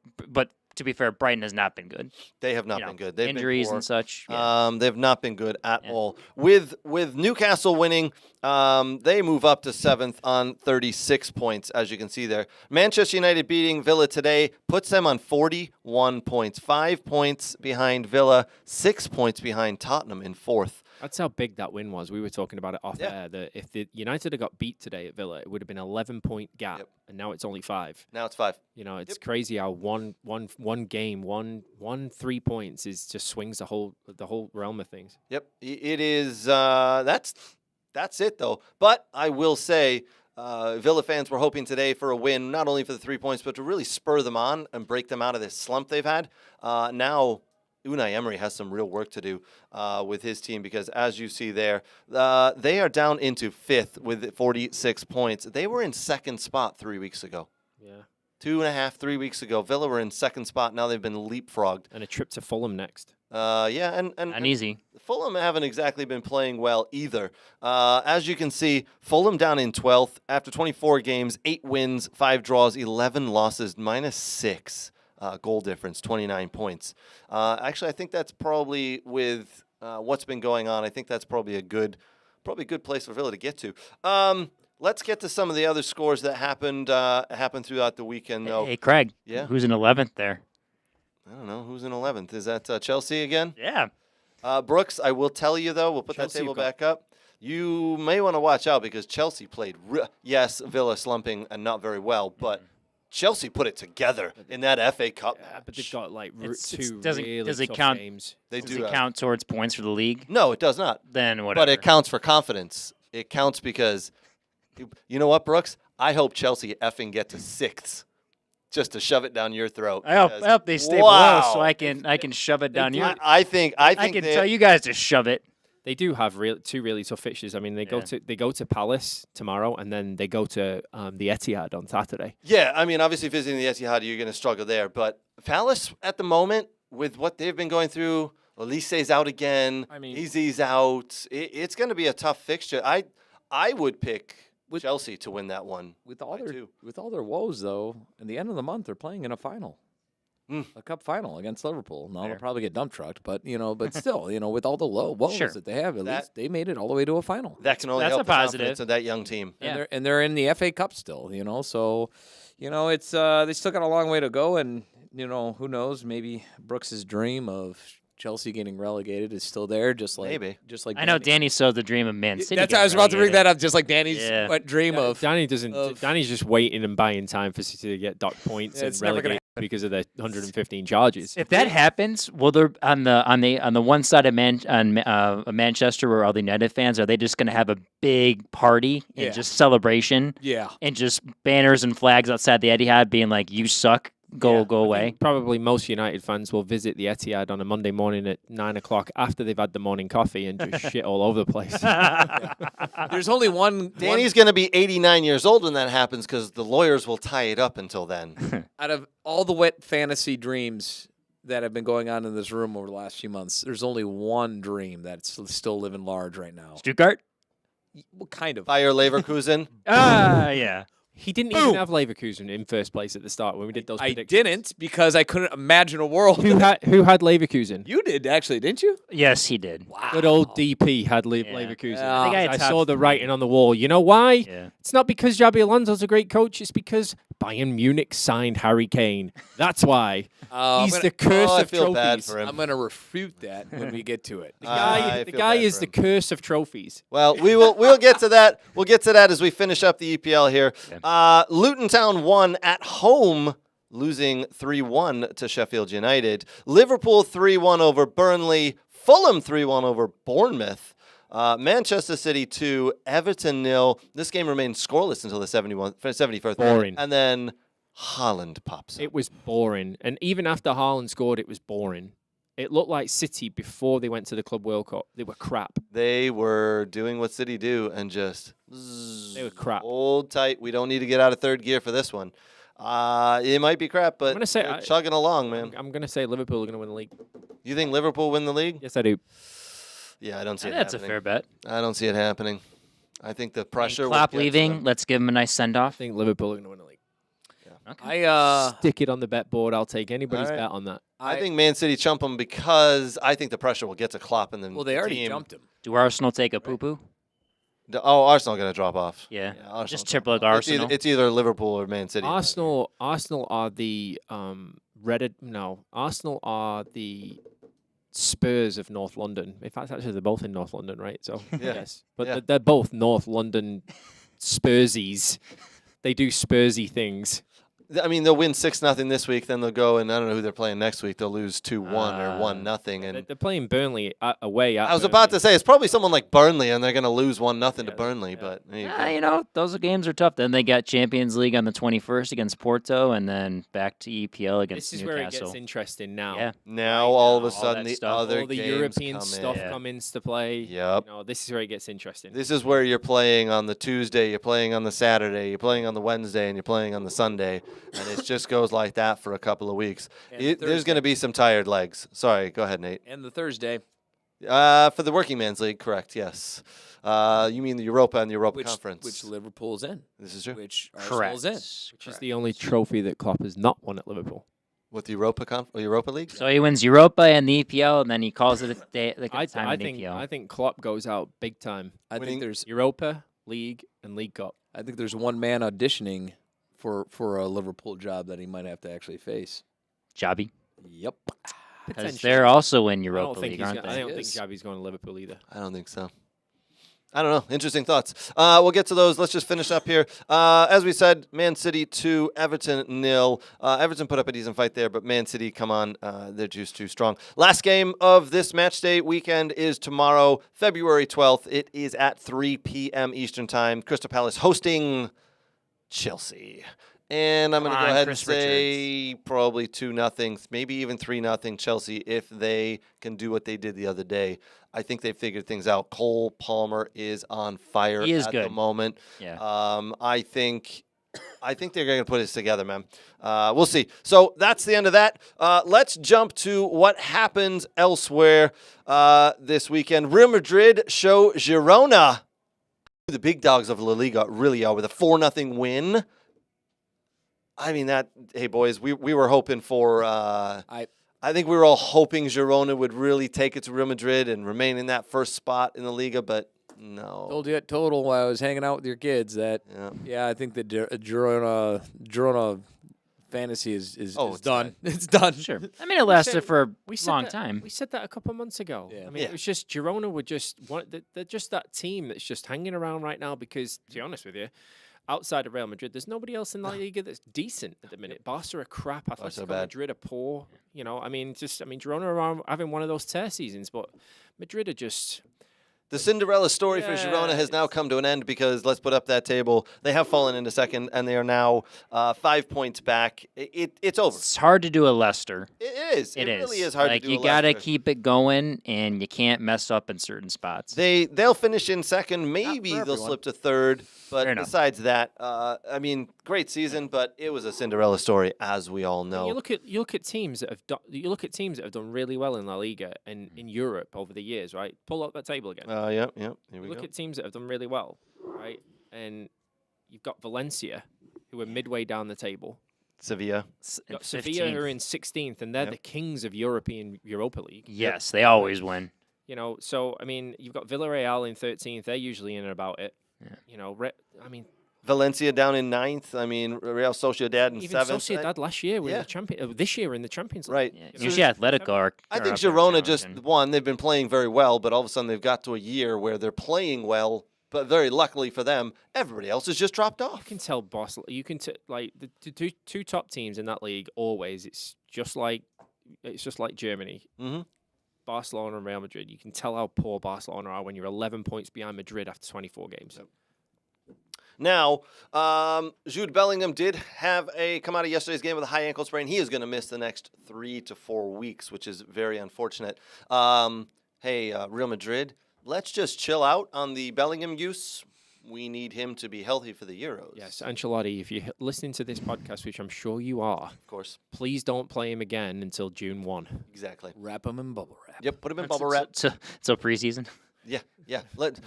Speaker 5: to be fair, Brighton has not been good.
Speaker 4: They have not been good. They've
Speaker 5: injuries
Speaker 4: been poor.
Speaker 5: and such. Yeah.
Speaker 4: They've not been good at all. With Newcastle winning, they move up to 7th on 36 points, as you can see there. Manchester United beating Villa today puts them on 41 points, 5 points behind Villa, 6 points behind Tottenham in 4th.
Speaker 3: That's how big that win was. We were talking about it off air. That if the United had got beat today at Villa, it would have been 11-point gap, and now it's only 5.
Speaker 4: Now it's 5.
Speaker 3: You know, it's crazy how one game, 3 points is just swings the whole realm of things.
Speaker 4: Yep, it is. That's it though. But I will say, Villa fans were hoping today for a win, not only for the 3 points, but to really spur them on and break them out of this slump they've had. Now Unai Emery has some real work to do with his team because, as you see there, they are down into 5th with 46 points. They were in 2nd spot 3 weeks ago.
Speaker 3: Yeah.
Speaker 4: 2.5, 3 weeks ago. Villa were in 2nd spot. Now they've been leapfrogged.
Speaker 3: And a trip to Fulham next.
Speaker 4: Yeah, and
Speaker 5: Uneasy.
Speaker 4: Fulham haven't exactly been playing well either. As you can see, Fulham down in 12th after 24 games, 8 wins, 5 draws, 11 losses, -6. Goal difference, 29 points. Actually, I think that's probably with what's been going on. I think that's probably a good place for Villa to get to. Let's get to some of the other scores that happened throughout the weekend, though.
Speaker 5: Hey, Craig.
Speaker 4: Yeah?
Speaker 5: Who's in 11th there?
Speaker 4: I don't know who's in 11th. Is that Chelsea again?
Speaker 5: Yeah.
Speaker 4: Brooks, I will tell you though. We'll put
Speaker 3: Chelsea
Speaker 4: that table back up. You may want to watch out because Chelsea played. Yes, Villa slumping and not very well, but Chelsea put it together in that FA Cup
Speaker 3: Yeah,
Speaker 4: match.
Speaker 3: but they've got like two
Speaker 5: doesn't-
Speaker 3: really
Speaker 5: does it
Speaker 3: tough
Speaker 5: count-
Speaker 3: games.
Speaker 4: They
Speaker 5: Does
Speaker 4: do
Speaker 5: it count towards points for the league?
Speaker 4: No, it does not.
Speaker 5: Then whatever.
Speaker 4: But it counts for confidence. It counts because, you know what, Brooks? I hope Chelsea effing get to 6th, just to shove it down your throat.
Speaker 5: I hope they stay below so I can shove it down your.
Speaker 4: I think
Speaker 5: I can tell you guys to shove it.
Speaker 3: They do have two really tough fixtures. I mean, they go to Palace tomorrow, and then they go to the Etihad on Saturday.
Speaker 4: Yeah, I mean, obviously visiting the Etihad, you're going to struggle there. But Palace, at the moment, with what they've been going through, Olise's out again.
Speaker 6: I mean-
Speaker 4: Easy's out. It's going to be a tough fixture. I would pick Chelsea to win that one.
Speaker 7: With all
Speaker 4: by
Speaker 7: their
Speaker 4: 2.
Speaker 7: with all their woes, though, in the end of the month, they're playing in a final, a cup final against Liverpool. Now they'll probably get dump trucked, but but still, with all the woes
Speaker 5: Sure.
Speaker 7: that they have, at
Speaker 4: That-
Speaker 7: least they made it all the way to a final.
Speaker 4: That can only
Speaker 5: That's
Speaker 4: help
Speaker 5: a
Speaker 4: the confidence
Speaker 5: positive.
Speaker 4: of that young team.
Speaker 5: Yeah.
Speaker 7: And they're in the FA Cup still, so it's they still got a long way to go, and who knows, maybe Brooks's dream of Chelsea getting relegated is still there, just like
Speaker 5: I know Danny saw the dream of Man City.
Speaker 6: That's how I was about to bring that up, just like Danny's
Speaker 5: Yeah.
Speaker 6: dream of.
Speaker 3: Danny doesn't. Danny's just waiting and buying time for City to get docked points
Speaker 6: Yeah,
Speaker 3: and
Speaker 6: it's never gonna
Speaker 3: relegated because of the 115 charges.
Speaker 5: If that happens, will there on the one side of Manchester where all the United fans are they just going to have a big party and
Speaker 6: Yeah.
Speaker 5: just celebration
Speaker 6: Yeah.
Speaker 5: and just banners and flags outside the Etihad being like "You suck, go away."
Speaker 3: Probably most United fans will visit the Etihad on a Monday morning at 9 o'clock after they've had the morning coffee and just shit all over the place.
Speaker 6: There's only one.
Speaker 4: Danny's going to be 89 years old when that happens because the lawyers will tie it up until then.
Speaker 6: Out of all the wet fantasy dreams
Speaker 7: that have been going on in this room over the last few months, there's only one dream that's still living large right now.
Speaker 5: Stuttgart?
Speaker 7: Well, kind of.
Speaker 4: Bayer Leverkusen.
Speaker 5: Yeah.
Speaker 3: He didn't even have Leverkusen in first place at the start when we did those
Speaker 7: I
Speaker 3: predictions.
Speaker 7: didn't because I couldn't imagine a world.
Speaker 3: Who had Leverkusen?
Speaker 7: You did, actually, didn't you?
Speaker 5: Yes, he did.
Speaker 7: Wow.
Speaker 3: Good old DP had
Speaker 5: Yeah.
Speaker 3: Leverkusen.
Speaker 7: Yeah. I think
Speaker 5: I had
Speaker 3: I
Speaker 5: top
Speaker 3: saw the
Speaker 5: three.
Speaker 3: writing on the wall. You know why?
Speaker 5: Yeah.
Speaker 3: It's not because Xabi Alonso's a great coach. It's because Bayern Munich signed Harry Kane. That's why. He's the curse
Speaker 4: I
Speaker 3: of
Speaker 4: feel bad
Speaker 3: trophies.
Speaker 4: for him.
Speaker 7: I'm going to refute that when we get to it.
Speaker 3: The guy,
Speaker 4: I
Speaker 3: the
Speaker 4: feel
Speaker 3: guy
Speaker 4: bad
Speaker 3: is
Speaker 4: for
Speaker 3: the
Speaker 4: him.
Speaker 3: curse of trophies.
Speaker 4: Well, we'll get to that. We'll get to that as we finish up the EPL here. Luton Town won at home, losing 3-1 to Sheffield United. Liverpool 3-1 over Burnley. Fulham 3-1 over Bournemouth. Manchester City 2, Everton 0. This game remained scoreless until the 71st
Speaker 3: Boring.
Speaker 4: minute. And then Haaland pops up.
Speaker 3: It was boring. And even after Haaland scored, it was boring. It looked like City before they went to the Club World Cup. They were crap.
Speaker 4: They were doing what City do and just
Speaker 3: They were crap.
Speaker 4: hold tight. We don't need to get out of third gear for this one. It might be crap, but
Speaker 3: gonna say
Speaker 4: they're chugging along, man.
Speaker 3: I'm going to say Liverpool are going to win the league.
Speaker 4: You think Liverpool win the league?
Speaker 3: Yes, I do.
Speaker 4: Yeah, I don't see it
Speaker 5: That's a
Speaker 4: happening.
Speaker 5: fair bet.
Speaker 4: I don't see it happening. I think the pressure. will
Speaker 5: Klopp
Speaker 4: get to
Speaker 5: leaving.
Speaker 4: them.
Speaker 5: Let's give him a nice send
Speaker 3: I
Speaker 5: off.
Speaker 3: think Liverpool are going to win the league.
Speaker 7: I
Speaker 3: Stick it on the bet board. I'll take anybody's
Speaker 4: All right.
Speaker 3: bet on that.
Speaker 4: I think Man City chump them because I think the pressure will get to Klopp and then.
Speaker 7: well, they
Speaker 4: the
Speaker 7: already
Speaker 4: team.
Speaker 7: jumped him.
Speaker 5: Do Arsenal take a poo-poo?
Speaker 4: Oh, Arsenal going to drop off.
Speaker 5: Yeah.
Speaker 4: Arsenal
Speaker 5: Just
Speaker 4: drop
Speaker 5: triple like
Speaker 4: off.
Speaker 5: Arsenal.
Speaker 4: It's either Liverpool or Man City.
Speaker 3: Arsenal are the Arsenal are the Spurs of North London. In fact, actually, they're both in North London, right? So yes, but
Speaker 4: Yeah.
Speaker 3: they're both North London Spursies. They do Spursy things.
Speaker 4: I mean, they'll win 6-0 this week. Then they'll go and I don't know who they're playing next week. They'll lose 2-1 or 1-0. And
Speaker 3: They're playing Burnley away.
Speaker 4: I was about to say it's probably someone like Burnley, and they're going to lose 1-0 to Burnley. But there you go.
Speaker 5: You know, those games are tough. Then they got Champions League on the 21st against Porto, and then back to EPL against
Speaker 3: This is
Speaker 5: Newcastle.
Speaker 3: where it gets interesting now.
Speaker 5: Yeah.
Speaker 4: Now all of a
Speaker 5: all
Speaker 4: sudden
Speaker 5: that
Speaker 4: the
Speaker 5: stuff.
Speaker 4: other
Speaker 3: All the
Speaker 4: games
Speaker 3: European
Speaker 4: come
Speaker 3: stuff
Speaker 4: in.
Speaker 3: come into play.
Speaker 4: Yep.
Speaker 3: You know, this is where it gets interesting.
Speaker 4: This is where you're playing on the Tuesday, you're playing on the Saturday, you're playing on the Wednesday, and you're playing on the Sunday, and it just goes like that for a couple of weeks.
Speaker 7: And
Speaker 4: There's
Speaker 7: Thursday.
Speaker 4: going to be some tired legs. Sorry, go ahead, Nate.
Speaker 7: And the Thursday,
Speaker 4: For the Working Man's League, correct? Yes. You mean the Europa and the Europa Conference?
Speaker 7: which Liverpool's in,
Speaker 4: This is true.
Speaker 7: which
Speaker 5: Correct.
Speaker 7: Arsenal's in.
Speaker 3: Which is the only trophy that Klopp has not won at Liverpool.
Speaker 4: With the Europa League.
Speaker 5: So he wins Europa and the EPL, and then he calls it a day, like a
Speaker 3: I
Speaker 5: time in
Speaker 3: think
Speaker 5: EPL.
Speaker 3: I think Klopp goes out big time.
Speaker 7: I
Speaker 4: Winning-
Speaker 7: think there's
Speaker 3: Europa, League, and League Cup.
Speaker 7: one man auditioning for a Liverpool job that he might have to actually face.
Speaker 5: Jobby.
Speaker 7: Yep.
Speaker 5: Because
Speaker 3: Potentially.
Speaker 5: they're also in
Speaker 3: I
Speaker 5: Europa
Speaker 3: don't think
Speaker 5: League,
Speaker 3: he's
Speaker 5: aren't
Speaker 3: gonna, I
Speaker 5: they?
Speaker 3: don't think
Speaker 7: Yes.
Speaker 3: Xabi's going to Liverpool either.
Speaker 4: I don't think so. I don't know. Interesting thoughts. We'll get to those. Let's just finish up here. As we said, Man City 2, Everton 0. Everton put up a decent fight there, but Man City, come on, they're just too strong. Last game of this match day weekend is tomorrow, February 12th. It is at 3 p.m. Eastern Time. Crystal Palace hosting Chelsea. And I'm going to
Speaker 5: Come
Speaker 4: go
Speaker 5: on,
Speaker 4: ahead
Speaker 5: Chris
Speaker 4: and say probably 2-0, maybe even 3-0 Chelsea if they can do what they did the other day. I think they've figured things out. Cole Palmer is on fire
Speaker 5: He is
Speaker 4: at the
Speaker 5: good.
Speaker 4: moment.
Speaker 5: Yeah.
Speaker 4: I think they're going to put this together, man. We'll see. So that's the end of that. Let's jump to what happens elsewhere this weekend. Real Madrid show Girona. The big dogs of La Liga really are with a 4-0 win. I mean, hey, boys, we were hoping for, I think we were all hoping Girona would really take it to Real Madrid and remain in that first spot in the Liga, but no.
Speaker 7: Told you at Total while I was hanging out with your kids that, I think the Girona fantasy is
Speaker 4: it's
Speaker 7: done. It's done.
Speaker 5: Sure. I mean, it lasted
Speaker 3: said-
Speaker 5: for a
Speaker 3: We said
Speaker 5: long
Speaker 3: that-
Speaker 5: time.
Speaker 3: We said that a couple of months ago.
Speaker 7: Yeah.
Speaker 3: I mean, it was just Girona were just they're just that team that's just hanging around right now because, to be honest with you, outside of Real Madrid, there's nobody else in La Liga that's decent at the minute. Barca are crap. Atletico
Speaker 4: bad.
Speaker 3: Madrid are poor. You know, Girona are having one of those tear seasons, but Madrid are just
Speaker 4: The Cinderella story for Girona has now come to an end because, let's put up that table, they have fallen into second, and they are now 5 points back. It's over.
Speaker 5: It's hard to do a Leicester.
Speaker 4: It is. It really is hard
Speaker 5: like,
Speaker 4: to do
Speaker 5: you got to
Speaker 4: Leicester.
Speaker 5: keep it going, and you can't mess up in certain spots.
Speaker 4: They'll finish in second. Maybe they'll
Speaker 7: everyone.
Speaker 4: slip to third. But
Speaker 5: Fair enough.
Speaker 4: besides that, I mean, great season, but it was a Cinderella story, as we all know.
Speaker 3: You look at teams that have done really well in La Liga and in Europe over the years, right? Pull up that table again.
Speaker 4: Yep. Here we
Speaker 3: Look
Speaker 4: go.
Speaker 3: at teams that have done really well, right? And you've got Valencia, who are midway down the table.
Speaker 4: Sevilla.
Speaker 3: You've got Sevilla, who are in 16th, and they're
Speaker 4: Yep.
Speaker 3: the kings of Europa League.
Speaker 5: Yes, they always win.
Speaker 3: You know, so I mean, you've got Villarreal in 13th. They're usually in and about it.
Speaker 5: Yeah.
Speaker 3: You know, I mean,
Speaker 4: Valencia down in 9th. I mean, Real Sociedad in
Speaker 3: even
Speaker 4: 7th.
Speaker 3: Sociedad last year were
Speaker 4: yeah.
Speaker 3: in the champion. This year in the Champions League.
Speaker 4: Right.
Speaker 5: Yeah,
Speaker 3: So
Speaker 5: usually Atletico are.
Speaker 4: I
Speaker 5: are
Speaker 4: think
Speaker 5: up there
Speaker 4: Girona just
Speaker 5: challenging.
Speaker 4: won. They've been playing very well, but all of a sudden they've got to a year where they're playing well, but very luckily for them, everybody else has just dropped
Speaker 3: You
Speaker 4: off.
Speaker 3: can tell Barcelona. You can like the two top teams in that league. Always, it's just like Germany.
Speaker 4: Mhm.
Speaker 3: Barcelona and Real Madrid. You can tell how poor Barcelona are when you're 11 points behind Madrid after 24 games.
Speaker 4: Now, Jude Bellingham did come out of yesterday's game with a high ankle sprain. He is going to miss the next 3 to 4 weeks, which is very unfortunate. Real Madrid, let's just chill out on the Bellingham use. We need him to be healthy for the Euros.
Speaker 3: Yes, Ancelotti, if you're listening to this podcast, which I'm sure you are,
Speaker 4: Of course.
Speaker 3: please don't play him again until June 1.
Speaker 4: Exactly.
Speaker 7: Wrap them in bubble wrap.
Speaker 4: Yep, put him in bubble wrap.
Speaker 5: So preseason.
Speaker 4: Yeah.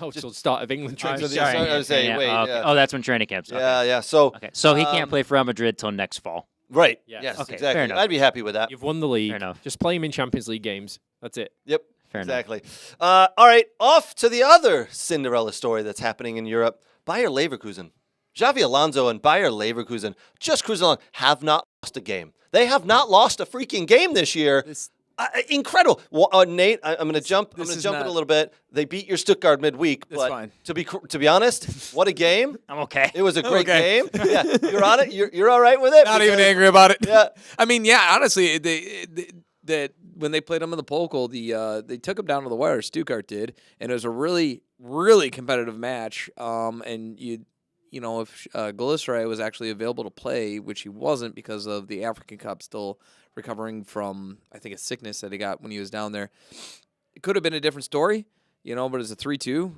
Speaker 3: Oh, till the start of England
Speaker 4: I'm
Speaker 3: training.
Speaker 4: sorry. I was saying, wait,
Speaker 5: okay.
Speaker 4: yeah.
Speaker 5: Oh, that's when training camps. Okay.
Speaker 4: Yeah. So,
Speaker 5: Okay. So he can't play for Real Madrid till next fall.
Speaker 4: right.
Speaker 3: Yes.
Speaker 4: Yes,
Speaker 5: Okay,
Speaker 4: exactly.
Speaker 5: fair enough.
Speaker 4: I'd be happy with that.
Speaker 3: You've won the league.
Speaker 5: Fair enough.
Speaker 3: Just play him in Champions League games. That's it.
Speaker 4: Yep.
Speaker 5: Fair enough.
Speaker 4: Exactly. All right, off to the other Cinderella story that's happening in Europe. Bayer Leverkusen. Xavi Alonso and Bayer Leverkusen just cruising along, have not lost a game. They have not lost a freaking game this year. Incredible. Well, Nate, I'm going to jump. I'm going to jump it a little bit. They beat your Stuttgart midweek,
Speaker 7: That's
Speaker 4: but
Speaker 7: fine.
Speaker 4: to be honest, what a game!
Speaker 5: I'm okay.
Speaker 4: It was a great
Speaker 7: okay.
Speaker 4: game. Yeah, you're on it. You're all right with it.
Speaker 7: Not even
Speaker 4: Because-
Speaker 7: angry about it.
Speaker 4: Yeah.
Speaker 7: I mean, yeah, honestly, they when they played them in the Pokal, they took them down to the wire. Stuttgart did, and it was a really, really competitive match. And you know, if Galatasaray was actually available to play, which he wasn't because of the African Cup still recovering from, I think, a sickness that he got when he was down there, it could have been a different story, you know. But it's a 3-2,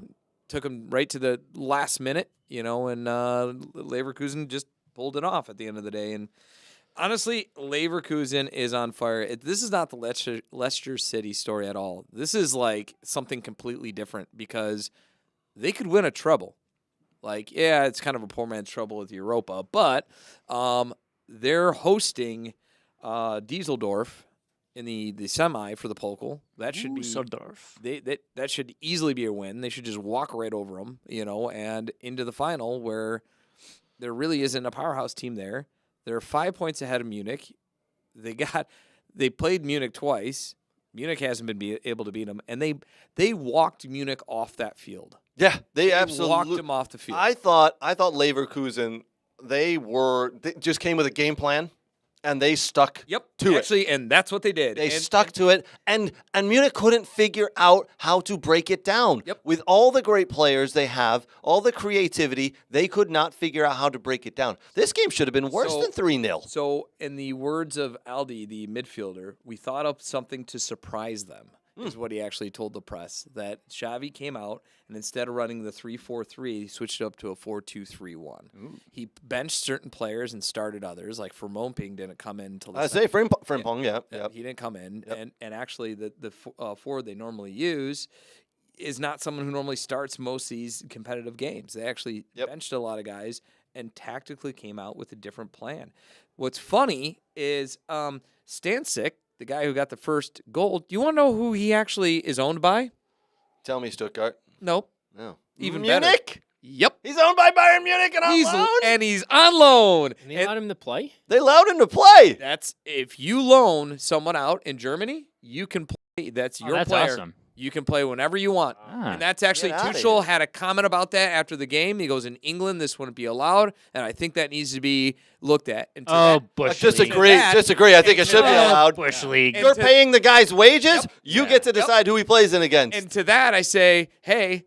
Speaker 7: took him right to the last minute, you know, and Leverkusen just pulled it off at the end of the day. And honestly, Leverkusen is on fire. This is not the Leicester City story at all. This is like something completely different because they could win a treble. Like, yeah, it's kind of a poor man's trouble with Europa, but they're hosting Düsseldorf in the semi for the Pokal. That should that should easily be a win. They should just walk right over them, you know, and into the final where there really isn't a powerhouse team there. They're 5 points ahead of Munich. They played Munich twice. Munich hasn't been able to beat them, and they walked Munich off that field.
Speaker 4: Yeah, they
Speaker 7: Walked
Speaker 4: absolutely
Speaker 7: them off the field.
Speaker 4: I thought Leverkusen, they just came with a game plan, and they stuck to it.
Speaker 7: Actually, and that's what they did.
Speaker 4: They
Speaker 7: And-
Speaker 4: stuck to it, and Munich couldn't figure out how to break it down.
Speaker 7: Yep.
Speaker 4: With all the great players they have, all the creativity, they could not figure out how to break it down. This game should have been worse than 3-0.
Speaker 7: So, in the words of Aldi, the midfielder, we thought up something to surprise them, is what he actually told the press. That Xavi came out, and instead of running the 3-4-3, he switched it up to a 4-2-3-1. He benched certain players and started others, like Vermoping didn't come in until the
Speaker 4: I say Frimpong, yeah.
Speaker 7: he didn't come in, and actually the forward they normally use is not someone who normally starts most of these competitive games. They actually benched a lot of guys and tactically came out with a different plan. What's funny is Stancic, the guy who got the first goal. Do you want to know who he actually is owned by?
Speaker 4: Tell me, Stuttgart.
Speaker 7: Nope.
Speaker 4: No.
Speaker 7: Even
Speaker 4: Munich?
Speaker 7: better. Yep.
Speaker 4: He's owned by Bayern Munich and on loan?
Speaker 7: And he's on loan.
Speaker 3: And they allowed him to play?
Speaker 4: They allowed him to play.
Speaker 7: That's if you loan someone out in Germany, you can play. That's your
Speaker 5: that's
Speaker 7: player.
Speaker 5: awesome.
Speaker 7: You can play whenever you want. And that's actually,
Speaker 4: Get outta
Speaker 7: Tuchel
Speaker 4: here.
Speaker 7: had a comment about that after the game. He goes, in England, this wouldn't be allowed, and I think that needs to be looked at. And to that-
Speaker 5: Bush
Speaker 4: Disagree.
Speaker 7: that-
Speaker 4: Disagree. I think it should be allowed.
Speaker 5: Bush League.
Speaker 4: You're
Speaker 7: to-
Speaker 4: paying the guys wages. You
Speaker 5: Yeah.
Speaker 4: get to decide who he plays in against.
Speaker 7: And to that, I say, hey,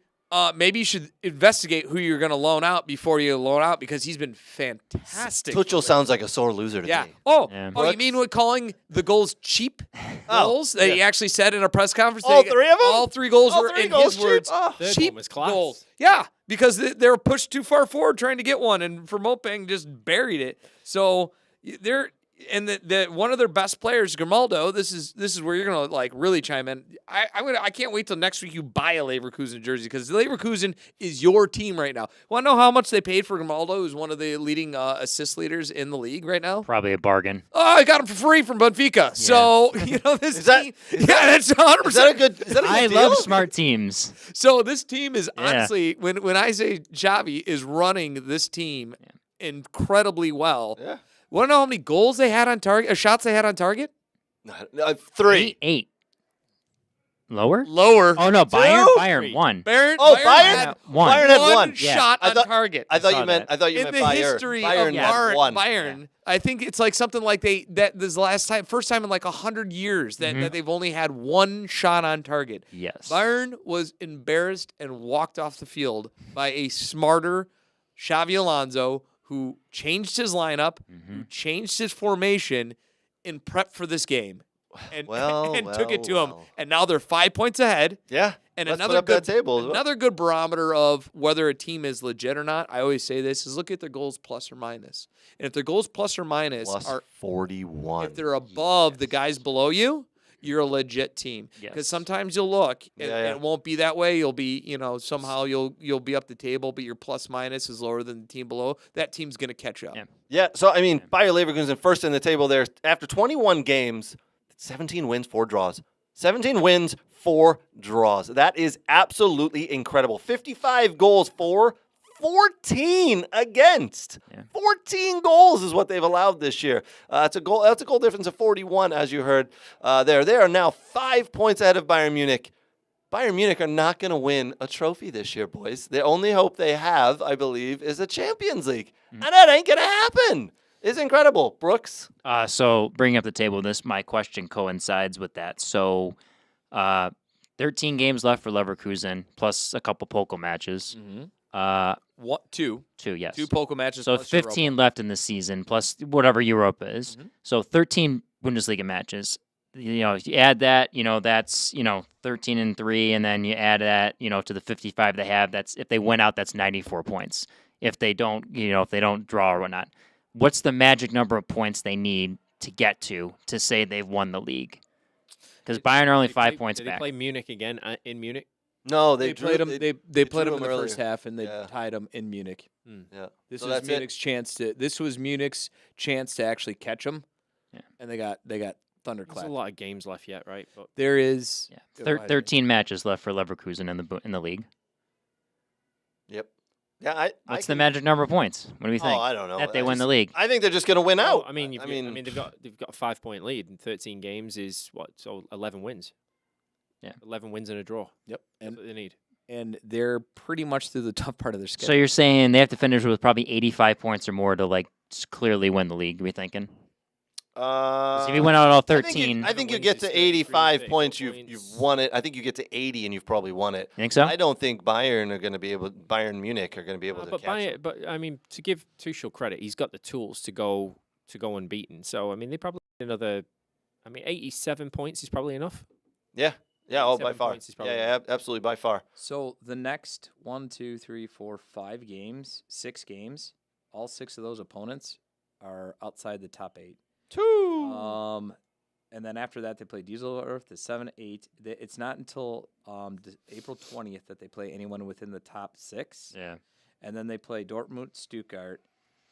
Speaker 7: maybe you should investigate who you're going to loan out before you loan out, because he's been fantastic.
Speaker 4: Tuchel sounds like a sore loser to
Speaker 7: Yeah.
Speaker 4: me.
Speaker 5: Yeah.
Speaker 7: Oh, you mean with calling the goals cheap goals?
Speaker 4: yeah.
Speaker 7: He actually said in a press conference.
Speaker 4: All
Speaker 7: they-
Speaker 4: 3 of them?
Speaker 7: All 3 goals
Speaker 4: All
Speaker 7: were
Speaker 4: 3
Speaker 7: in
Speaker 4: goals
Speaker 7: his words.
Speaker 4: cheap? Oh.
Speaker 3: Third
Speaker 7: cheap
Speaker 3: one was class.
Speaker 7: goals. Yeah, because they were pushed too far forward trying to get one, and Mopang just buried it. So they're and the one of their best players, Grimaldo. This is where you're gonna like really chime in. I can't wait till next week you buy a Leverkusen jersey, because Leverkusen is your team right now. Want to know how much they paid for Grimaldo, who's one of the leading assist leaders in the league right now?
Speaker 5: Probably a bargain.
Speaker 7: Oh, I got him for free from Benfica. So this
Speaker 4: Is that-
Speaker 7: team,
Speaker 4: is
Speaker 7: that's 100%.
Speaker 4: Is that a good? Is that a good
Speaker 5: I
Speaker 4: deal?
Speaker 5: love smart teams.
Speaker 7: So this team is
Speaker 5: Yeah.
Speaker 7: honestly, when I say Xavi is running this team incredibly well.
Speaker 4: Yeah.
Speaker 7: Want to know how many goals they had on target, or shots they had on target?
Speaker 4: 3.
Speaker 5: 8. Lower?
Speaker 7: Lower.
Speaker 5: Oh no, Bayern.
Speaker 4: Two?
Speaker 5: Bayern won.
Speaker 7: Bayern,
Speaker 4: Oh,
Speaker 7: Bayern
Speaker 4: Bayern?
Speaker 7: had
Speaker 5: One.
Speaker 4: Bayern had
Speaker 7: one
Speaker 4: one.
Speaker 7: shot
Speaker 4: I
Speaker 7: on
Speaker 4: thought-
Speaker 7: target.
Speaker 4: I thought
Speaker 5: saw
Speaker 4: you meant.
Speaker 5: that.
Speaker 4: I thought you
Speaker 7: in
Speaker 4: meant
Speaker 7: the
Speaker 4: Bayern.
Speaker 7: history
Speaker 4: Bayern
Speaker 7: of
Speaker 4: had one.
Speaker 7: Bayern, I think it's like something like this is the last time, first time in like 100 years that they've only had one shot on target.
Speaker 5: Yes.
Speaker 7: Bayern was embarrassed and walked off the field by a smarter Xavi Alonso, who changed his lineup, who changed his formation in prep for this game, and, took it to him.
Speaker 4: Well.
Speaker 7: And now they're 5 points ahead.
Speaker 4: Yeah.
Speaker 7: And
Speaker 4: Let's
Speaker 7: another
Speaker 4: put up
Speaker 7: good
Speaker 4: that table. as well.
Speaker 7: another good barometer of whether a team is legit or not. I always say this is look at their goals plus or minus. And if their goals plus or minus
Speaker 4: Plus
Speaker 7: are
Speaker 4: 41.
Speaker 7: if they're above the guys below you, you're a legit team.
Speaker 5: Yes.
Speaker 7: Because sometimes you'll look and,
Speaker 4: Yeah, yeah.
Speaker 7: and it won't be that way. You'll be, somehow you'll be up the table, but your plus minus is lower than the team below. That team's gonna catch up.
Speaker 5: Yeah.
Speaker 4: Yeah, so I mean, Bayer Leverkusen first in the table there after 21 games, 17 wins, 4 draws. 17 wins, 4 draws. That is absolutely incredible. 55 goals for, 14 against.
Speaker 5: Yeah.
Speaker 4: 14 goals is what they've allowed this year. That's a goal difference of 41, as you heard there. They are now 5 points ahead of Bayern Munich. Bayern Munich are not going to win a trophy this year, boys. The only hope they have, I believe, is a Champions League. And that ain't going to happen. It's incredible. Brooks?
Speaker 5: So bringing up the table, my question coincides with that. So 13 games left for Leverkusen, plus a couple Pokal matches.
Speaker 7: Two
Speaker 5: 2, yes.
Speaker 7: 2 Pokal matches.
Speaker 5: So
Speaker 7: plus
Speaker 5: 15 left in the season, plus whatever Europa is. So 13 Bundesliga matches. You add that, that's 13-3, and then you add that, to the 55 they have. That's if they win out, that's 94 points. If they don't, if they don't draw or whatnot, what's the magic number of points they need to get to say they've won the league? Because Bayern are only 5 points
Speaker 3: did
Speaker 5: back.
Speaker 3: they play Munich again in Munich?
Speaker 4: No,
Speaker 7: They
Speaker 4: drew-
Speaker 7: played them. They played them in the
Speaker 4: earlier.
Speaker 7: first half, and they
Speaker 4: Yeah.
Speaker 7: tied them in Munich.
Speaker 4: Yeah.
Speaker 7: This
Speaker 4: So
Speaker 7: was
Speaker 4: that's it.
Speaker 7: Munich's chance to. This was Munich's chance to actually catch them.
Speaker 5: Yeah.
Speaker 7: And they got
Speaker 3: There's
Speaker 7: thunderclapped.
Speaker 3: a lot of games left yet, right? But
Speaker 7: There is.
Speaker 5: Yeah.
Speaker 7: Go ahead.
Speaker 5: 13 matches left for Leverkusen in the league.
Speaker 4: Yep. Yeah, I
Speaker 5: What's
Speaker 4: can-
Speaker 5: the magic number of points? What do we think?
Speaker 4: Oh, I don't know.
Speaker 5: That they
Speaker 4: I
Speaker 5: win the
Speaker 4: just-
Speaker 5: league.
Speaker 4: I think they're just going to win out.
Speaker 3: I mean, they've got a 5-point lead, and 13 games is what? So 11 wins.
Speaker 5: Yeah.
Speaker 3: 11 wins and a draw.
Speaker 7: Yep.
Speaker 3: That's what they need.
Speaker 7: And they're pretty much through the tough part of their
Speaker 5: So
Speaker 7: schedule.
Speaker 5: you're saying they have to finish with probably 85 points or more to clearly win the league? We thinking? If you went out all 13,
Speaker 4: I think you
Speaker 3: wins
Speaker 4: get
Speaker 3: is
Speaker 4: to
Speaker 3: 33,
Speaker 4: 85
Speaker 3: 34
Speaker 4: points, you've
Speaker 3: points.
Speaker 4: won it. I think you get to 80 and you've probably won it.
Speaker 5: you think so?
Speaker 4: I don't think Bayern Munich are going to be able to
Speaker 3: But
Speaker 4: catch them.
Speaker 3: but I mean, to give Tuchel credit, he's got the tools to go unbeaten. So I mean, they probably need another. 87 points is probably enough.
Speaker 4: Yeah. Yeah, oh, by
Speaker 3: 7
Speaker 4: far.
Speaker 3: points is probably
Speaker 4: Yeah, absolutely, by far.
Speaker 7: So the next 1, 2, 3, 4, 5 games, 6 games, all 6 of those opponents are outside the top 8. And then after that, they play Düsseldorf, the 7, 8. It's not until April 20th that they play anyone within the top 6.
Speaker 5: Yeah.
Speaker 7: And then they play Dortmund, Stuttgart,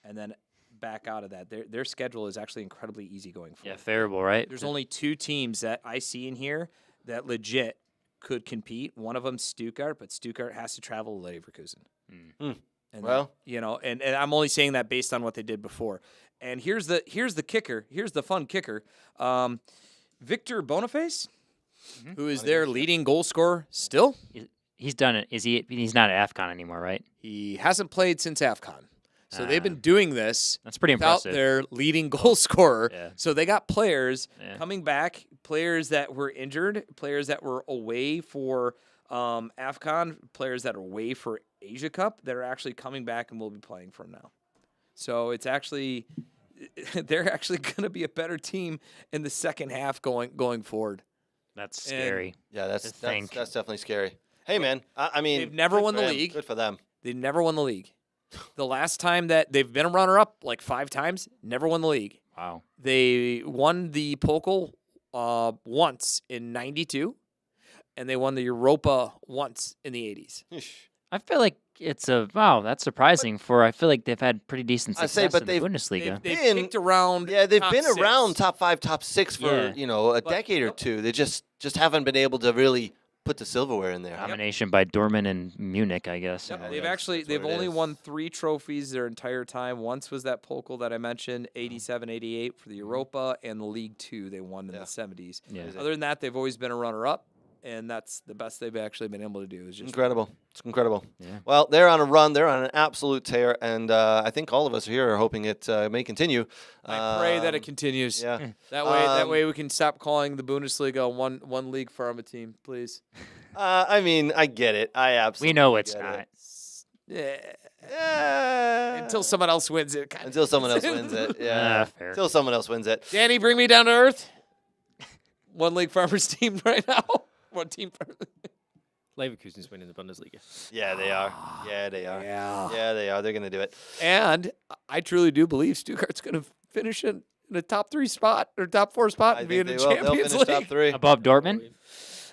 Speaker 7: and then back out of that. Their schedule is actually incredibly easy going forward.
Speaker 5: Yeah, favorable, right?
Speaker 7: There's only 2 teams that I see in here that legit could compete. One of them's Stuttgart, but Stuttgart has to travel to Leverkusen. And
Speaker 4: Well.
Speaker 7: and I'm only saying that based on what they did before. And here's the kicker. Here's the fun kicker. Victor Boniface,
Speaker 6: who is their leading goal scorer still.
Speaker 5: He's done it. He's not at AFCON anymore, right?
Speaker 6: He hasn't played since AFCON. So they've been doing this
Speaker 5: That's pretty
Speaker 6: without
Speaker 5: impressive.
Speaker 6: their leading goal scorer.
Speaker 5: Yeah.
Speaker 6: So they got players
Speaker 5: Yeah.
Speaker 6: coming back, players that were injured, players that were away for AFCON, players that are away for Asia Cup that are actually coming back and will be playing for them now. So it's actually they're actually going to be a better team in the second half going forward.
Speaker 5: That's scary.
Speaker 4: Yeah, that's
Speaker 5: To think.
Speaker 4: definitely scary. Hey, man, I mean,
Speaker 6: They've never
Speaker 4: good
Speaker 6: won
Speaker 4: for
Speaker 6: the
Speaker 4: him.
Speaker 6: league.
Speaker 4: Good for them.
Speaker 6: They never won the league. The last time that they've been a runner-up, like 5 times, never won the league.
Speaker 5: Wow.
Speaker 6: They won the Pokal once in '92, and they won the Europa once in the '80s.
Speaker 5: I feel like that's surprising I feel like they've had pretty decent
Speaker 4: I
Speaker 5: success
Speaker 4: say, but
Speaker 5: in the Bundesliga.
Speaker 6: They've
Speaker 4: been-
Speaker 6: kicked around.
Speaker 4: Yeah, they've
Speaker 6: top
Speaker 4: been
Speaker 6: 6.
Speaker 4: around top 5, top 6 for
Speaker 5: Yeah.
Speaker 4: a decade or two. They just haven't been able to really put the silverware in there.
Speaker 5: Domination by Dortmund and Munich, I guess.
Speaker 6: Yep,
Speaker 4: Yeah,
Speaker 6: they've
Speaker 4: that's
Speaker 6: they've
Speaker 4: what it
Speaker 6: only
Speaker 4: is.
Speaker 6: won 3 trophies their entire time. Once was that Pokal that I mentioned, 87, 88 for the Europa, and the League 2 they won in the 70s.
Speaker 5: Yeah.
Speaker 6: Other than that, they've always been a runner-up, and that's the best they've actually been able to do. Is just
Speaker 4: Incredible. It's incredible.
Speaker 5: Yeah.
Speaker 4: Well, they're on a run. They're on an absolute tear, and I think all of us here are hoping it may continue.
Speaker 6: I pray that it continues.
Speaker 4: Yeah.
Speaker 6: That way we can stop calling the Bundesliga one league farm team, please.
Speaker 4: I mean, I get it. I absolutely
Speaker 5: We know it's
Speaker 4: get
Speaker 5: not.
Speaker 4: it.
Speaker 6: Yeah.
Speaker 4: Yeah.
Speaker 6: Until someone else wins it. God.
Speaker 4: Until someone else wins it. Yeah.
Speaker 5: Fair.
Speaker 4: Until someone else wins it.
Speaker 6: Danny, bring me down to earth. One league farmers team right now. One team.
Speaker 3: Leverkusen's winning the Bundesliga.
Speaker 4: Yeah, they are. Yeah, they are. Yeah, they are. They're going to do it.
Speaker 6: And I truly do believe Stuttgart's going to finish in a top 3 spot or top 4 spot
Speaker 4: I
Speaker 6: and be in
Speaker 4: think
Speaker 6: the
Speaker 4: they will. They'll
Speaker 6: Champions
Speaker 4: finish
Speaker 6: League.
Speaker 4: top 3.
Speaker 5: Above Dortmund?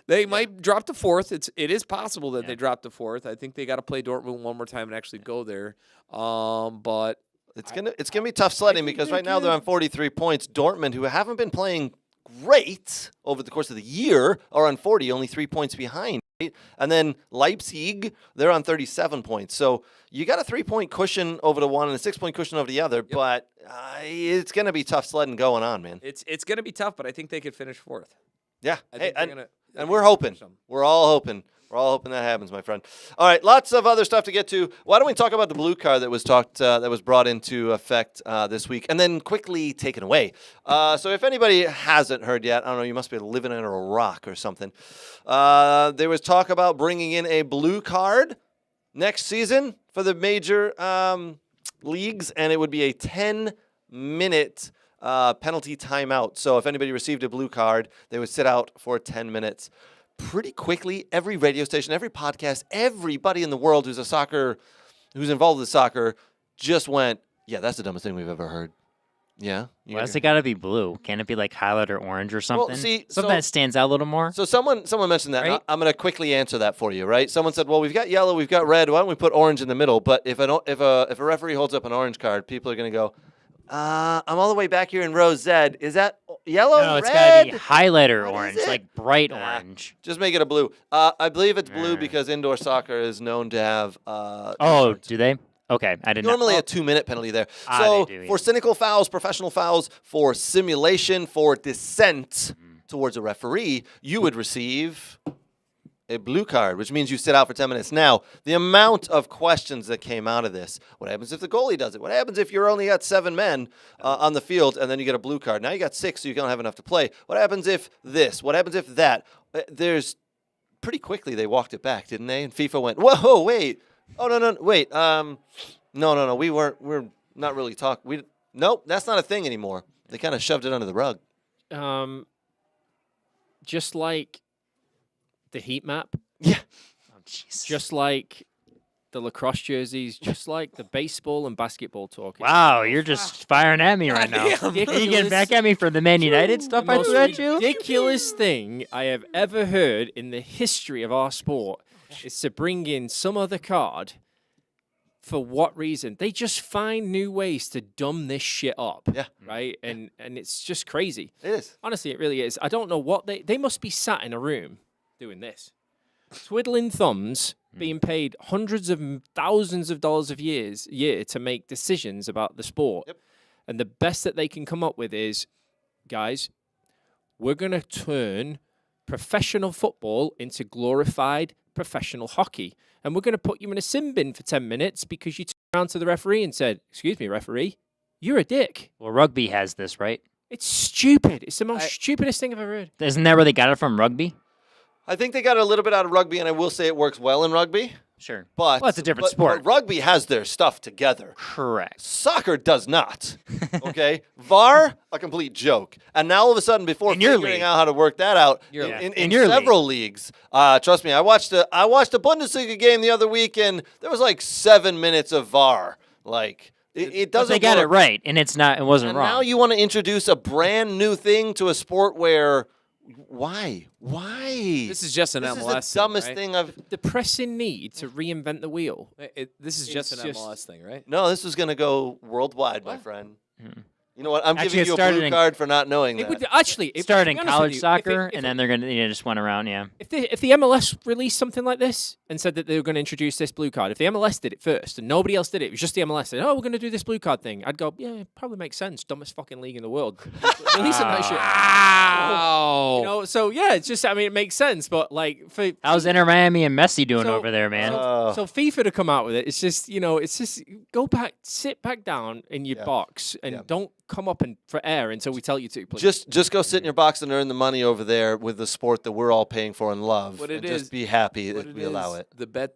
Speaker 6: They might drop to 4th. It is possible that
Speaker 5: Yeah.
Speaker 6: they drop to 4th. I think they got to play Dortmund one more time and actually go there. But
Speaker 4: It's gonna be tough sledding
Speaker 6: think
Speaker 4: because
Speaker 6: they
Speaker 4: right now they're
Speaker 6: can.
Speaker 4: on 43 points. Dortmund, who haven't been playing great over the course of the year, are on 40, only 3 points behind. Right? And then Leipzig, they're on 37 points. So you got a 3-point cushion over the one and a 6-point cushion over the other. But it's gonna be tough sledding going on, man.
Speaker 6: it's going to be tough, but I think they could finish 4th.
Speaker 4: Yeah.
Speaker 6: I
Speaker 4: Hey,
Speaker 6: think they're gonna.
Speaker 4: and we're hoping. We're all hoping. We're all hoping that happens, my friend. All right, lots of other stuff to get to. Why don't we talk about the blue card that was brought into effect this week, and then quickly taken away. So if anybody hasn't heard yet, I don't know, you must be living under a rock or something. There was talk about bringing in a blue card next season for the major leagues, and it would be a 10-minute penalty timeout. So if anybody received a blue card, they would sit out for 10 minutes. Pretty quickly, every radio station, every podcast, everybody in the world who's involved with soccer just went, yeah, that's the dumbest thing we've ever heard. Yeah.
Speaker 5: Why does it got to be blue? Can't it be like highlight or orange or something?
Speaker 4: see,
Speaker 5: something
Speaker 4: so-
Speaker 5: that stands out a little more?
Speaker 4: So someone mentioned that. and
Speaker 5: Right?
Speaker 4: I'm going to quickly answer that for you, right? Someone said, well, we've got yellow, we've got red. Why don't we put orange in the middle? But if a referee holds up an orange card, people are going to go, I'm all the way back here in row Z. Is that yellow,
Speaker 5: No, it's
Speaker 4: red?
Speaker 5: got to be highlighter
Speaker 4: What is
Speaker 5: orange,
Speaker 4: it?
Speaker 5: like bright
Speaker 4: Nah.
Speaker 5: orange.
Speaker 4: Just make it a blue. I believe it's blue
Speaker 5: Nah.
Speaker 4: because indoor soccer is known to have.
Speaker 5: Oh, do they? Okay, I didn't
Speaker 4: Normally
Speaker 5: know.
Speaker 4: a 2-minute penalty there.
Speaker 5: Ah,
Speaker 4: So
Speaker 5: they do,
Speaker 4: for
Speaker 5: yeah.
Speaker 4: cynical fouls, professional fouls, for simulation, for dissent towards a referee, you would receive a blue card, which means you sit out for 10 minutes. Now, the amount of questions that came out of this, what happens if the goalie does it? What happens if you're only got 7 men on the field and then you get a blue card? Now you got 6, so you don't have enough to play. What happens if this? What happens if that? There's pretty quickly they walked it back, didn't they? And FIFA went, whoa, wait. Oh, no, wait. No. We're not really talking. Nope, that's not a thing anymore. They kind of shoved it under the rug.
Speaker 3: Just like the heat map,
Speaker 4: Yeah.
Speaker 5: Oh, Jesus.
Speaker 3: just like the lacrosse jerseys, just like the baseball and basketball talk.
Speaker 5: Wow, you're just firing at me right now.
Speaker 6: Goddamn.
Speaker 5: Are you getting back at me for the Man United stuff
Speaker 3: The
Speaker 5: I
Speaker 3: most
Speaker 5: threw at you?
Speaker 3: ridiculous thing I have ever heard in the history of our sport is to bring in some other card. For what reason? They just find new ways to dumb this shit up.
Speaker 4: Yeah.
Speaker 3: Right? And it's just crazy.
Speaker 4: It is.
Speaker 3: Honestly, it really is. I don't know what they must be sat in a room doing this. Twiddling thumbs, being paid hundreds of thousands of dollars a year to make decisions about the sport.
Speaker 4: Yep.
Speaker 3: And the best that they can come up with is, guys, we're going to turn professional football into glorified professional hockey. And we're going to put you in a sin bin for 10 minutes because you turned around to the referee and said, excuse me, referee, you're a dick.
Speaker 5: Well, rugby has this, right?
Speaker 3: It's stupid. It's the most stupidest thing I've ever heard.
Speaker 5: Isn't that where they got it from, rugby?
Speaker 4: I think they got a little bit out of rugby, and I will say it works well in rugby.
Speaker 5: Sure.
Speaker 4: But
Speaker 5: Well, it's a different sport.
Speaker 4: But rugby has their stuff together.
Speaker 5: Correct.
Speaker 4: Soccer does not. Okay? VAR, a complete joke. And now all of a sudden, before
Speaker 5: In your
Speaker 4: figuring
Speaker 5: league.
Speaker 4: out how to work that out,
Speaker 5: Your
Speaker 4: in
Speaker 5: league. In your
Speaker 4: several leagues, trust me, I watched a Bundesliga game the other week, and there was like 7 minutes of VAR. Like, it
Speaker 5: But
Speaker 4: doesn't
Speaker 5: they got
Speaker 4: work.
Speaker 5: it right, and it wasn't
Speaker 4: And
Speaker 5: wrong.
Speaker 4: now you want to introduce a brand new thing to a sport where, why?
Speaker 7: This is just an
Speaker 4: This
Speaker 7: MLS
Speaker 4: is the dumbest
Speaker 7: thing,
Speaker 4: thing I've.
Speaker 3: The pressing need to reinvent the wheel.
Speaker 7: This is just an
Speaker 3: It's just-
Speaker 7: MLS thing, right?
Speaker 4: No, this is going to go worldwide, my friend. You know what? I'm
Speaker 5: Actually,
Speaker 4: giving
Speaker 5: it
Speaker 4: you a
Speaker 5: started
Speaker 4: blue
Speaker 5: in-
Speaker 4: card for not knowing
Speaker 3: It
Speaker 4: that.
Speaker 3: would actually
Speaker 5: It started
Speaker 3: to
Speaker 5: in
Speaker 3: be honest with
Speaker 5: college
Speaker 3: you,
Speaker 5: soccer,
Speaker 3: if
Speaker 5: and then they're going to just went around, yeah.
Speaker 3: if the MLS released something like this and said that they were going to introduce this blue card, if the MLS did it first and nobody else did it, it was just the MLS said, "Oh, we're going to do this blue card thing," I'd go, "Yeah, it probably makes sense. Dumbest fucking league in the world." Releasing that shit.
Speaker 7: Wow.
Speaker 3: You know, so yeah, it's just, I mean, it makes sense, but like for
Speaker 5: How's Inter Miami and Messi doing
Speaker 3: So-
Speaker 5: over there, man?
Speaker 3: so FIFA to come out with it, it's just, you know, it's just go back, sit back down in your
Speaker 4: Yeah.
Speaker 3: box and
Speaker 4: Yeah.
Speaker 3: don't come up for air until we tell you to, please.
Speaker 4: Just go sit in your box and earn the money over there with the sport that we're all paying for and love.
Speaker 7: What
Speaker 4: and
Speaker 7: it
Speaker 4: just
Speaker 7: is-
Speaker 4: be happy
Speaker 7: What
Speaker 4: that we allow
Speaker 7: is,
Speaker 4: it.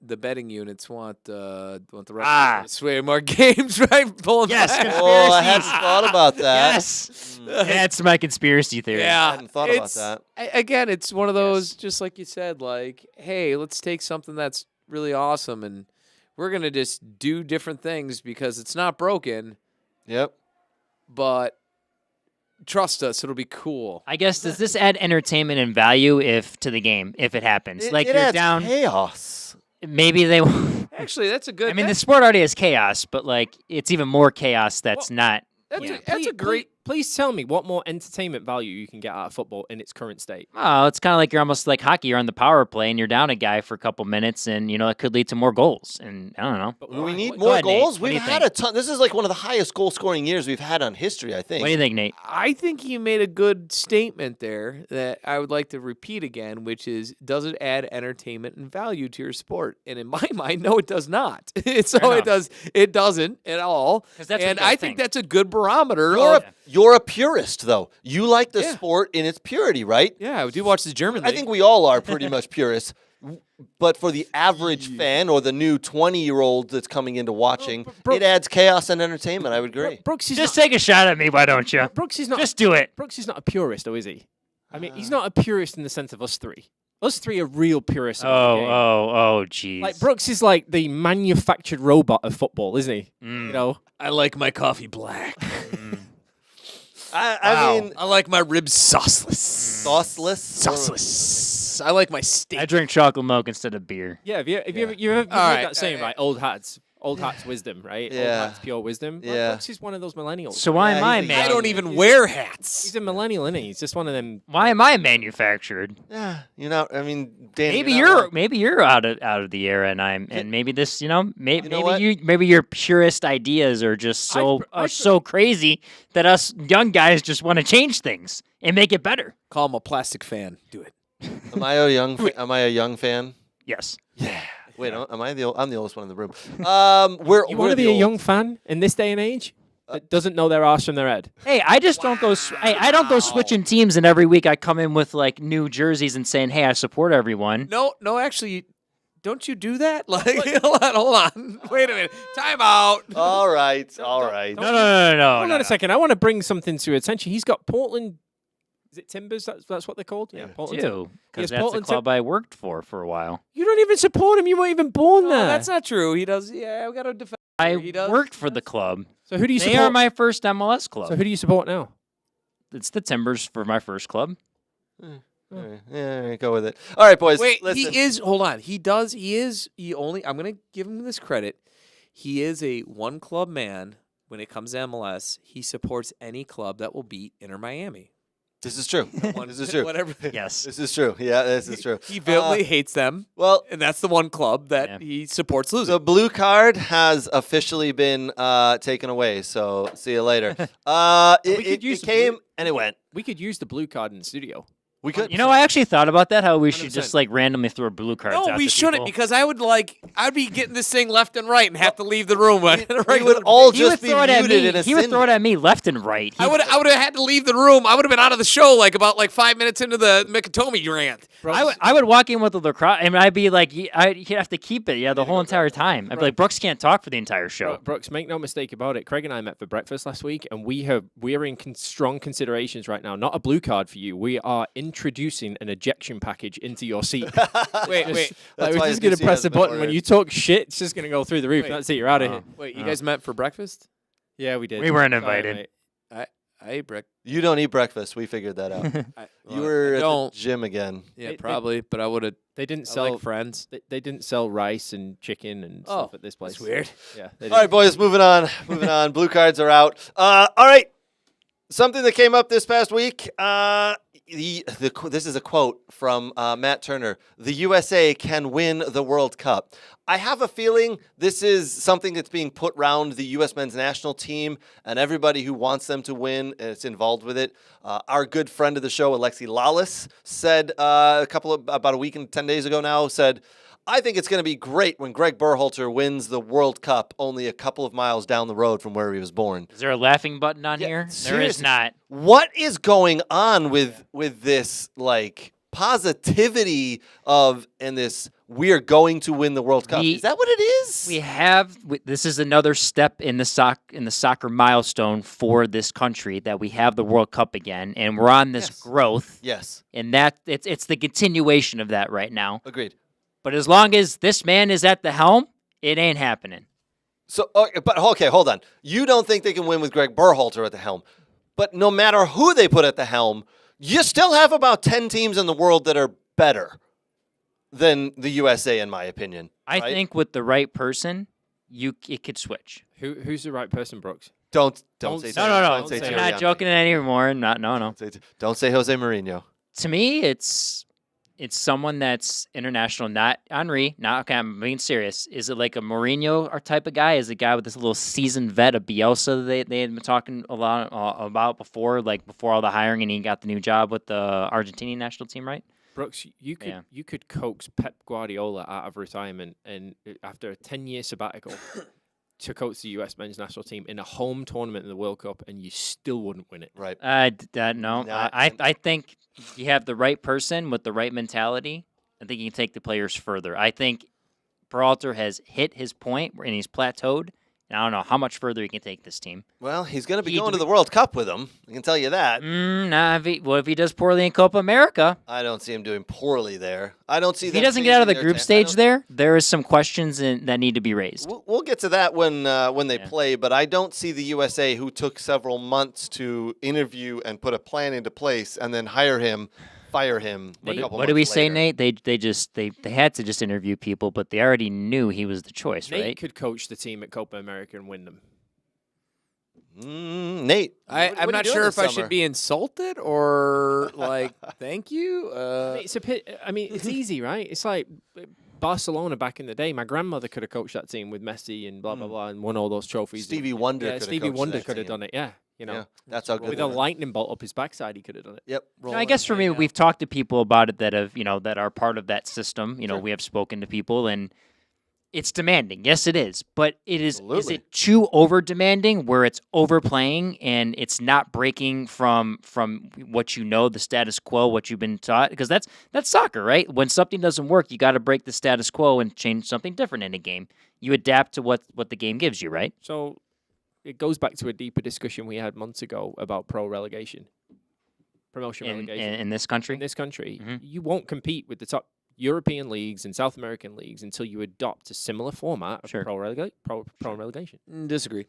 Speaker 7: The betting units want the referees
Speaker 5: Ah.
Speaker 7: to sway more games, right? Pulling
Speaker 5: Yes,
Speaker 7: back.
Speaker 4: Oh, I hadn't thought about that.
Speaker 5: Yes. That's my conspiracy theory.
Speaker 7: Yeah,
Speaker 4: I hadn't thought about
Speaker 7: it's-
Speaker 4: that.
Speaker 7: Again, it's one of those, just like you said, like, hey, let's take something that's really awesome and we're gonna just do different things because it's not broken,
Speaker 4: Yep.
Speaker 7: but trust us, it'll be cool.
Speaker 5: I guess, does this add entertainment and value to the game if it happens?
Speaker 4: It,
Speaker 5: like
Speaker 4: it
Speaker 5: you're
Speaker 4: adds
Speaker 5: down,
Speaker 4: chaos.
Speaker 5: maybe they won't.
Speaker 7: Actually, that's a good.
Speaker 5: I mean, the sport already has chaos, but like it's even more chaos that's not.
Speaker 7: that's a great.
Speaker 3: Please tell me what more entertainment value you can get out of football in its current state.
Speaker 5: Oh, it's kind of like you're almost like hockey. You're on the power play and you're down a guy for a couple minutes, and it could lead to more goals. And I don't know.
Speaker 3: But
Speaker 4: We need
Speaker 5: Go
Speaker 4: more
Speaker 5: ahead, Nate.
Speaker 4: goals.
Speaker 5: What do
Speaker 4: We've
Speaker 5: you
Speaker 4: had
Speaker 5: think?
Speaker 4: a ton. This is like one of the highest goal scoring years we've had on history, I think.
Speaker 5: What do you think, Nate?
Speaker 7: I think you made a good statement there that I would like to repeat again, which is, does it add entertainment and value to your sport? And in my mind, no, it does not. It doesn't at all.
Speaker 5: 'Cause that's what
Speaker 7: and
Speaker 5: you gotta
Speaker 7: I
Speaker 5: think.
Speaker 7: think that's a good barometer.
Speaker 4: You're a purist, though. You like the
Speaker 7: Yeah.
Speaker 4: sport in its purity, right?
Speaker 7: Yeah, I do watch the German
Speaker 4: I
Speaker 7: league.
Speaker 4: think we all are pretty much purists. But for the average fan or the new 20-year-old that's coming into watching, it adds chaos and entertainment. I would agree.
Speaker 3: Brooks is
Speaker 5: Just
Speaker 3: not,
Speaker 5: take a shot at me, why don't you?
Speaker 3: Brooks is not
Speaker 5: Just do it.
Speaker 3: Brooks is not a purist, though, is he? I mean, he's not a purist in the sense of us three. Us three are real purists. of the game.
Speaker 5: Oh, jeez.
Speaker 3: Like Brooks is like the manufactured robot of football, isn't he?
Speaker 5: Mm.
Speaker 3: You know,
Speaker 7: I like my coffee black.
Speaker 4: I mean,
Speaker 7: I like my ribs sauceless.
Speaker 4: sauceless.
Speaker 7: Sauceless. I like my steak.
Speaker 5: I drink chocolate milk instead of beer.
Speaker 3: yeah. Have you heard
Speaker 7: right,
Speaker 3: that saying, right? Old hats wisdom, right?
Speaker 4: Yeah.
Speaker 3: Old hats, pure wisdom. Well,
Speaker 4: Yeah.
Speaker 3: Brooks is one of those millennials.
Speaker 5: So why
Speaker 4: Yeah,
Speaker 5: am I
Speaker 4: he's a-
Speaker 5: man?
Speaker 7: I don't even wear hats.
Speaker 3: He's a millennial, isn't he? He's just one of them.
Speaker 5: Why am I manufactured?
Speaker 4: Yeah, you know, I mean, Danny,
Speaker 5: Maybe
Speaker 4: you're not wrong.
Speaker 5: maybe you're out of the era, and maybe this, maybe
Speaker 4: what?
Speaker 5: maybe your purist ideas are just so crazy that us young guys just want to change things and make it better.
Speaker 7: Call him a plastic fan. Do it.
Speaker 4: Am I a young? Am I a young fan?
Speaker 5: Yes.
Speaker 4: Yeah. Wait, am I the? I'm the oldest one in the room. We're
Speaker 3: You
Speaker 4: we're
Speaker 3: want to
Speaker 4: the
Speaker 3: be a
Speaker 4: old-
Speaker 3: young fan in this day and age that doesn't know their arse from their head?
Speaker 5: Hey, I just don't go. I don't go switching teams, and every week I come in with like new jerseys and saying, "Hey, I support everyone."
Speaker 7: No, actually, don't you do that? Like, hold on. Wait a minute. Time out.
Speaker 4: All right. All right.
Speaker 5: No.
Speaker 3: Hold on a second. I want to bring something to your attention. He's got Portland. Is it Timbers? That's what they're called. Yeah, Portland.
Speaker 5: Too, because
Speaker 3: Yes,
Speaker 5: that's the
Speaker 3: Portland
Speaker 5: club I worked for a while.
Speaker 3: You don't even support him. You weren't even born
Speaker 7: No,
Speaker 3: there.
Speaker 7: that's not true. He does. Yeah, we got to defend.
Speaker 5: I
Speaker 7: He does.
Speaker 5: worked for the club.
Speaker 3: So who do you
Speaker 5: They
Speaker 3: support?
Speaker 5: are my first MLS club.
Speaker 3: So who do you support now?
Speaker 5: It's the Timbers for my first club.
Speaker 4: All right. Yeah, go with it. All right, boys.
Speaker 7: Wait,
Speaker 4: listen.
Speaker 7: he is. Hold on. He does. He is. He only. I'm gonna give him this credit. He is a one club man when it comes to MLS. He supports any club that will beat Inter Miami.
Speaker 4: This is true. This is true.
Speaker 7: Whatever.
Speaker 5: Yes.
Speaker 4: This is true. Yeah, this is true.
Speaker 7: He vividly hates them,
Speaker 4: Well,
Speaker 7: and that's the one club that
Speaker 5: Yeah.
Speaker 7: he supports losing.
Speaker 4: the blue card has officially been taken away. So see you later.
Speaker 3: could
Speaker 4: It
Speaker 3: use the
Speaker 4: came
Speaker 3: blue-
Speaker 4: and it went.
Speaker 3: We could use the blue card in the studio.
Speaker 4: We could.
Speaker 5: You know, I actually thought about that. How we should
Speaker 3: 100%.
Speaker 5: just like randomly throw blue cards.
Speaker 6: No,
Speaker 5: out
Speaker 6: we
Speaker 5: to
Speaker 6: shouldn't
Speaker 5: people.
Speaker 6: because I'd be getting this thing left and right and have to leave the room.
Speaker 4: we would all
Speaker 5: He would
Speaker 4: just be
Speaker 5: throw it at
Speaker 4: muted
Speaker 5: me.
Speaker 4: in a
Speaker 5: He would throw it at me left and right.
Speaker 6: I would have had to leave the room. I would have been out of the show about 5 minutes into the Mikitomi rant.
Speaker 5: I would walk in with the lacrosse, and I'd be like, he'd have to keep it, the whole entire time. I'd be like, Brooks can't talk for the entire show.
Speaker 3: Brooks, make no mistake about it. Craig and I met for breakfast last week, and we are in strong considerations right now. Not a blue card for you. We are introducing an ejection package into your seat.
Speaker 6: Wait.
Speaker 3: Like,
Speaker 4: That's
Speaker 3: we're
Speaker 4: why
Speaker 3: just
Speaker 4: the
Speaker 3: gonna
Speaker 4: DC
Speaker 3: press
Speaker 4: hasn't
Speaker 3: a
Speaker 4: been
Speaker 3: button when
Speaker 4: ordered.
Speaker 3: you talk shit. It's just gonna go through the roof.
Speaker 6: Wait.
Speaker 3: That's it. You're out of here.
Speaker 6: Wait, you guys met for breakfast?
Speaker 3: Yeah, we did.
Speaker 5: We weren't
Speaker 3: Sorry,
Speaker 5: invited.
Speaker 3: mate.
Speaker 6: I ate breakfast.
Speaker 4: You don't eat breakfast. We figured that out. You were at the gym again.
Speaker 6: Yeah,
Speaker 3: They-
Speaker 6: probably, but I would have.
Speaker 3: They didn't
Speaker 6: I
Speaker 3: sell
Speaker 6: like friends.
Speaker 3: They didn't sell rice and chicken and stuff at this place.
Speaker 6: That's weird.
Speaker 3: Yeah. They
Speaker 4: All right,
Speaker 3: didn't.
Speaker 4: boys, moving on. Blue cards are out. All right. Something that came up this past week. This is a quote from Matt Turner. The USA can win the World Cup. I have a feeling this is something that's being put round the U.S. men's national team and everybody who wants them to win is involved with it. Our good friend of the show, Alexi Lawless, said about a week and 10 days ago now, said, I think it's going to be great when Greg Berhalter wins the World Cup only a couple of miles down the road from where he was born.
Speaker 5: Is there a laughing button on here? There is
Speaker 4: seriously.
Speaker 5: not.
Speaker 4: What is going on with this positivity and this we're going to win the World Cup? Is that what it is?
Speaker 5: We have. This is another step in the soccer milestone for this country that we have the World Cup again, and we're on this growth.
Speaker 4: Yes.
Speaker 5: And that it's the continuation of that right now.
Speaker 4: Agreed.
Speaker 5: But as long as this man is at the helm, it ain't happening.
Speaker 4: So, hold on. You don't think they can win with Greg Berhalter at the helm, but no matter who they put at the helm, you still have about 10 teams in the world that are better than the USA, in my opinion.
Speaker 5: I
Speaker 4: right?
Speaker 5: think with the right person, it could switch.
Speaker 3: Who's the right person, Brooks?
Speaker 4: Don't say
Speaker 3: Don't
Speaker 4: Terry-
Speaker 3: say-
Speaker 5: No.
Speaker 4: don't say
Speaker 5: I'm
Speaker 4: Terry
Speaker 5: not
Speaker 4: Young.
Speaker 5: joking anymore. No.
Speaker 4: Don't say Jose Mourinho.
Speaker 5: To me, it's someone that's international, not Henry. Not okay. I'm being serious. Is it like a Mourinho or type of guy? Is it a guy with this little seasoned vet, a Bielsa that they had been talking a lot about before, before all the hiring, and he got the new job with the Argentinian national team, right?
Speaker 3: Brooks, you could
Speaker 5: Yeah.
Speaker 3: you could coax Pep Guardiola out of retirement and after a 10-year sabbatical to coach the U.S. men's national team in a home tournament in the World Cup, and you still wouldn't win it.
Speaker 4: Right.
Speaker 5: No.
Speaker 4: Not-
Speaker 5: I think you have the right person with the right mentality. I think you can take the players further. I think Peralta has hit his point and he's plateaued. And I don't know how much further he can take this team.
Speaker 4: Well, he's going to be
Speaker 5: He-
Speaker 4: going to the World Cup with them. I can tell you that.
Speaker 5: If he does poorly in Copa America,
Speaker 4: I don't see him doing poorly there. I don't see
Speaker 5: if he
Speaker 4: them
Speaker 5: doesn't get out of the
Speaker 4: changing
Speaker 5: group
Speaker 4: their
Speaker 5: stage
Speaker 4: I don't-
Speaker 5: there is some questions that need to be raised.
Speaker 4: We'll get to that when they
Speaker 5: Yeah.
Speaker 4: play, but I don't see the USA, who took several months to interview and put a plan into place and then fire him.
Speaker 5: What did we say, Nate? They had to just interview people, but they already knew he was the choice,
Speaker 3: Nate
Speaker 5: right?
Speaker 3: could coach the team at Copa America and win them.
Speaker 4: Nate,
Speaker 6: I'm
Speaker 4: what are you
Speaker 6: not
Speaker 4: doing
Speaker 6: sure
Speaker 4: this
Speaker 6: if I
Speaker 4: summer?
Speaker 6: should be insulted or thank you.
Speaker 3: It's a pit. I mean, it's easy, right? It's like Barcelona back in the day. My grandmother could have coached that team with Messi and blah blah blah and won all those trophies.
Speaker 4: Stevie Wonder
Speaker 3: Yeah,
Speaker 4: could have
Speaker 3: Stevie
Speaker 4: coached
Speaker 3: Wonder
Speaker 4: that
Speaker 3: could have
Speaker 4: team.
Speaker 3: done it. Yeah,
Speaker 4: Yeah, that's how good
Speaker 3: with
Speaker 4: they
Speaker 3: a
Speaker 4: were.
Speaker 3: lightning bolt up his backside, he could have done it.
Speaker 4: Yep.
Speaker 5: I guess for me, we've talked to people about it that have, that are part of that system.
Speaker 4: Sure.
Speaker 5: We have spoken to people, and it's demanding. Yes, it is, but is
Speaker 4: Absolutely.
Speaker 5: it too over demanding where it's overplaying and it's not breaking from what the status quo, what you've been taught? Because that's soccer, right? When something doesn't work, you got to break the status quo and change something different in a game. You adapt to what the game gives you, right?
Speaker 3: So it goes back to a deeper discussion we had months ago about promotion relegation.
Speaker 5: In this country.
Speaker 3: In this country,
Speaker 5: Mhm.
Speaker 3: you won't compete with the top European leagues and South American leagues until you adopt a similar format of
Speaker 5: Sure.
Speaker 3: pro relegation.
Speaker 6: Disagree.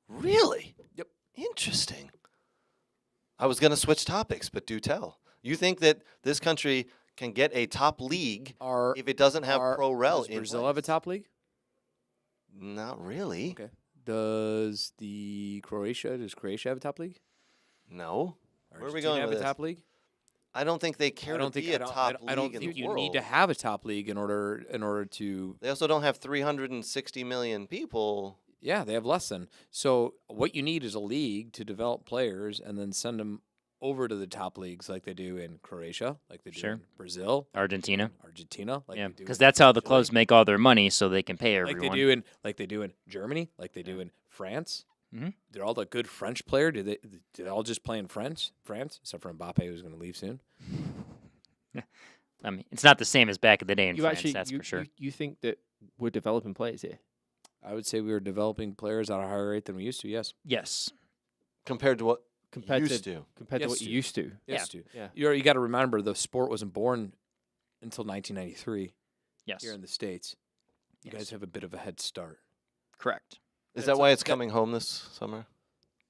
Speaker 4: Really?
Speaker 6: Yep.
Speaker 4: Interesting. I was going to switch topics, but do tell. You think that this country can get a top league if it doesn't have pro rel
Speaker 6: Does
Speaker 4: in
Speaker 6: Brazil
Speaker 4: place?
Speaker 6: have a top league?
Speaker 4: Not really.
Speaker 6: Okay. Does Croatia have a top league?
Speaker 4: No. Where are we
Speaker 6: Argentina
Speaker 4: going
Speaker 6: have
Speaker 4: with
Speaker 6: a
Speaker 4: this?
Speaker 6: top league?
Speaker 4: I don't think they care to be a top
Speaker 6: I don't
Speaker 4: league in
Speaker 6: think
Speaker 4: the
Speaker 6: you
Speaker 4: world.
Speaker 6: need to have a top league in order to.
Speaker 4: They also don't have 360 million people.
Speaker 6: Yeah, they have less than. So what you need is a league to develop players and then send them
Speaker 7: over to the top leagues like they do in Croatia, like they do
Speaker 5: Sure.
Speaker 7: in Brazil,
Speaker 5: Argentina.
Speaker 7: like
Speaker 5: Yeah,
Speaker 7: they do
Speaker 5: because
Speaker 7: in
Speaker 5: that's how the
Speaker 7: Chile,
Speaker 5: clubs make all their money, so they can pay
Speaker 7: like
Speaker 5: everyone.
Speaker 7: they do in Germany, like they do in France.
Speaker 5: Mhm.
Speaker 7: They're all the good French player. Do they all just play in France, except for Mbappe, who's going to leave soon?
Speaker 5: I mean, it's not the same as back in the day in
Speaker 3: You
Speaker 5: France,
Speaker 3: actually,
Speaker 5: that's
Speaker 3: you,
Speaker 5: for sure.
Speaker 3: you think that we're developing players here?
Speaker 7: I would say we were developing players at a higher rate than we used to. Yes,
Speaker 5: Yes.
Speaker 4: Compared to what
Speaker 3: Compared
Speaker 4: used
Speaker 3: to
Speaker 4: to.
Speaker 3: compared to
Speaker 7: Yes,
Speaker 3: what you
Speaker 7: to.
Speaker 3: used to.
Speaker 7: yes, to.
Speaker 3: Yeah.
Speaker 7: You got to remember the sport wasn't born until 1993
Speaker 5: Yes.
Speaker 7: here in the States. You guys have a bit of a head start.
Speaker 5: Correct.
Speaker 4: Is
Speaker 7: That's
Speaker 4: that why
Speaker 7: a-
Speaker 4: it's coming home this summer?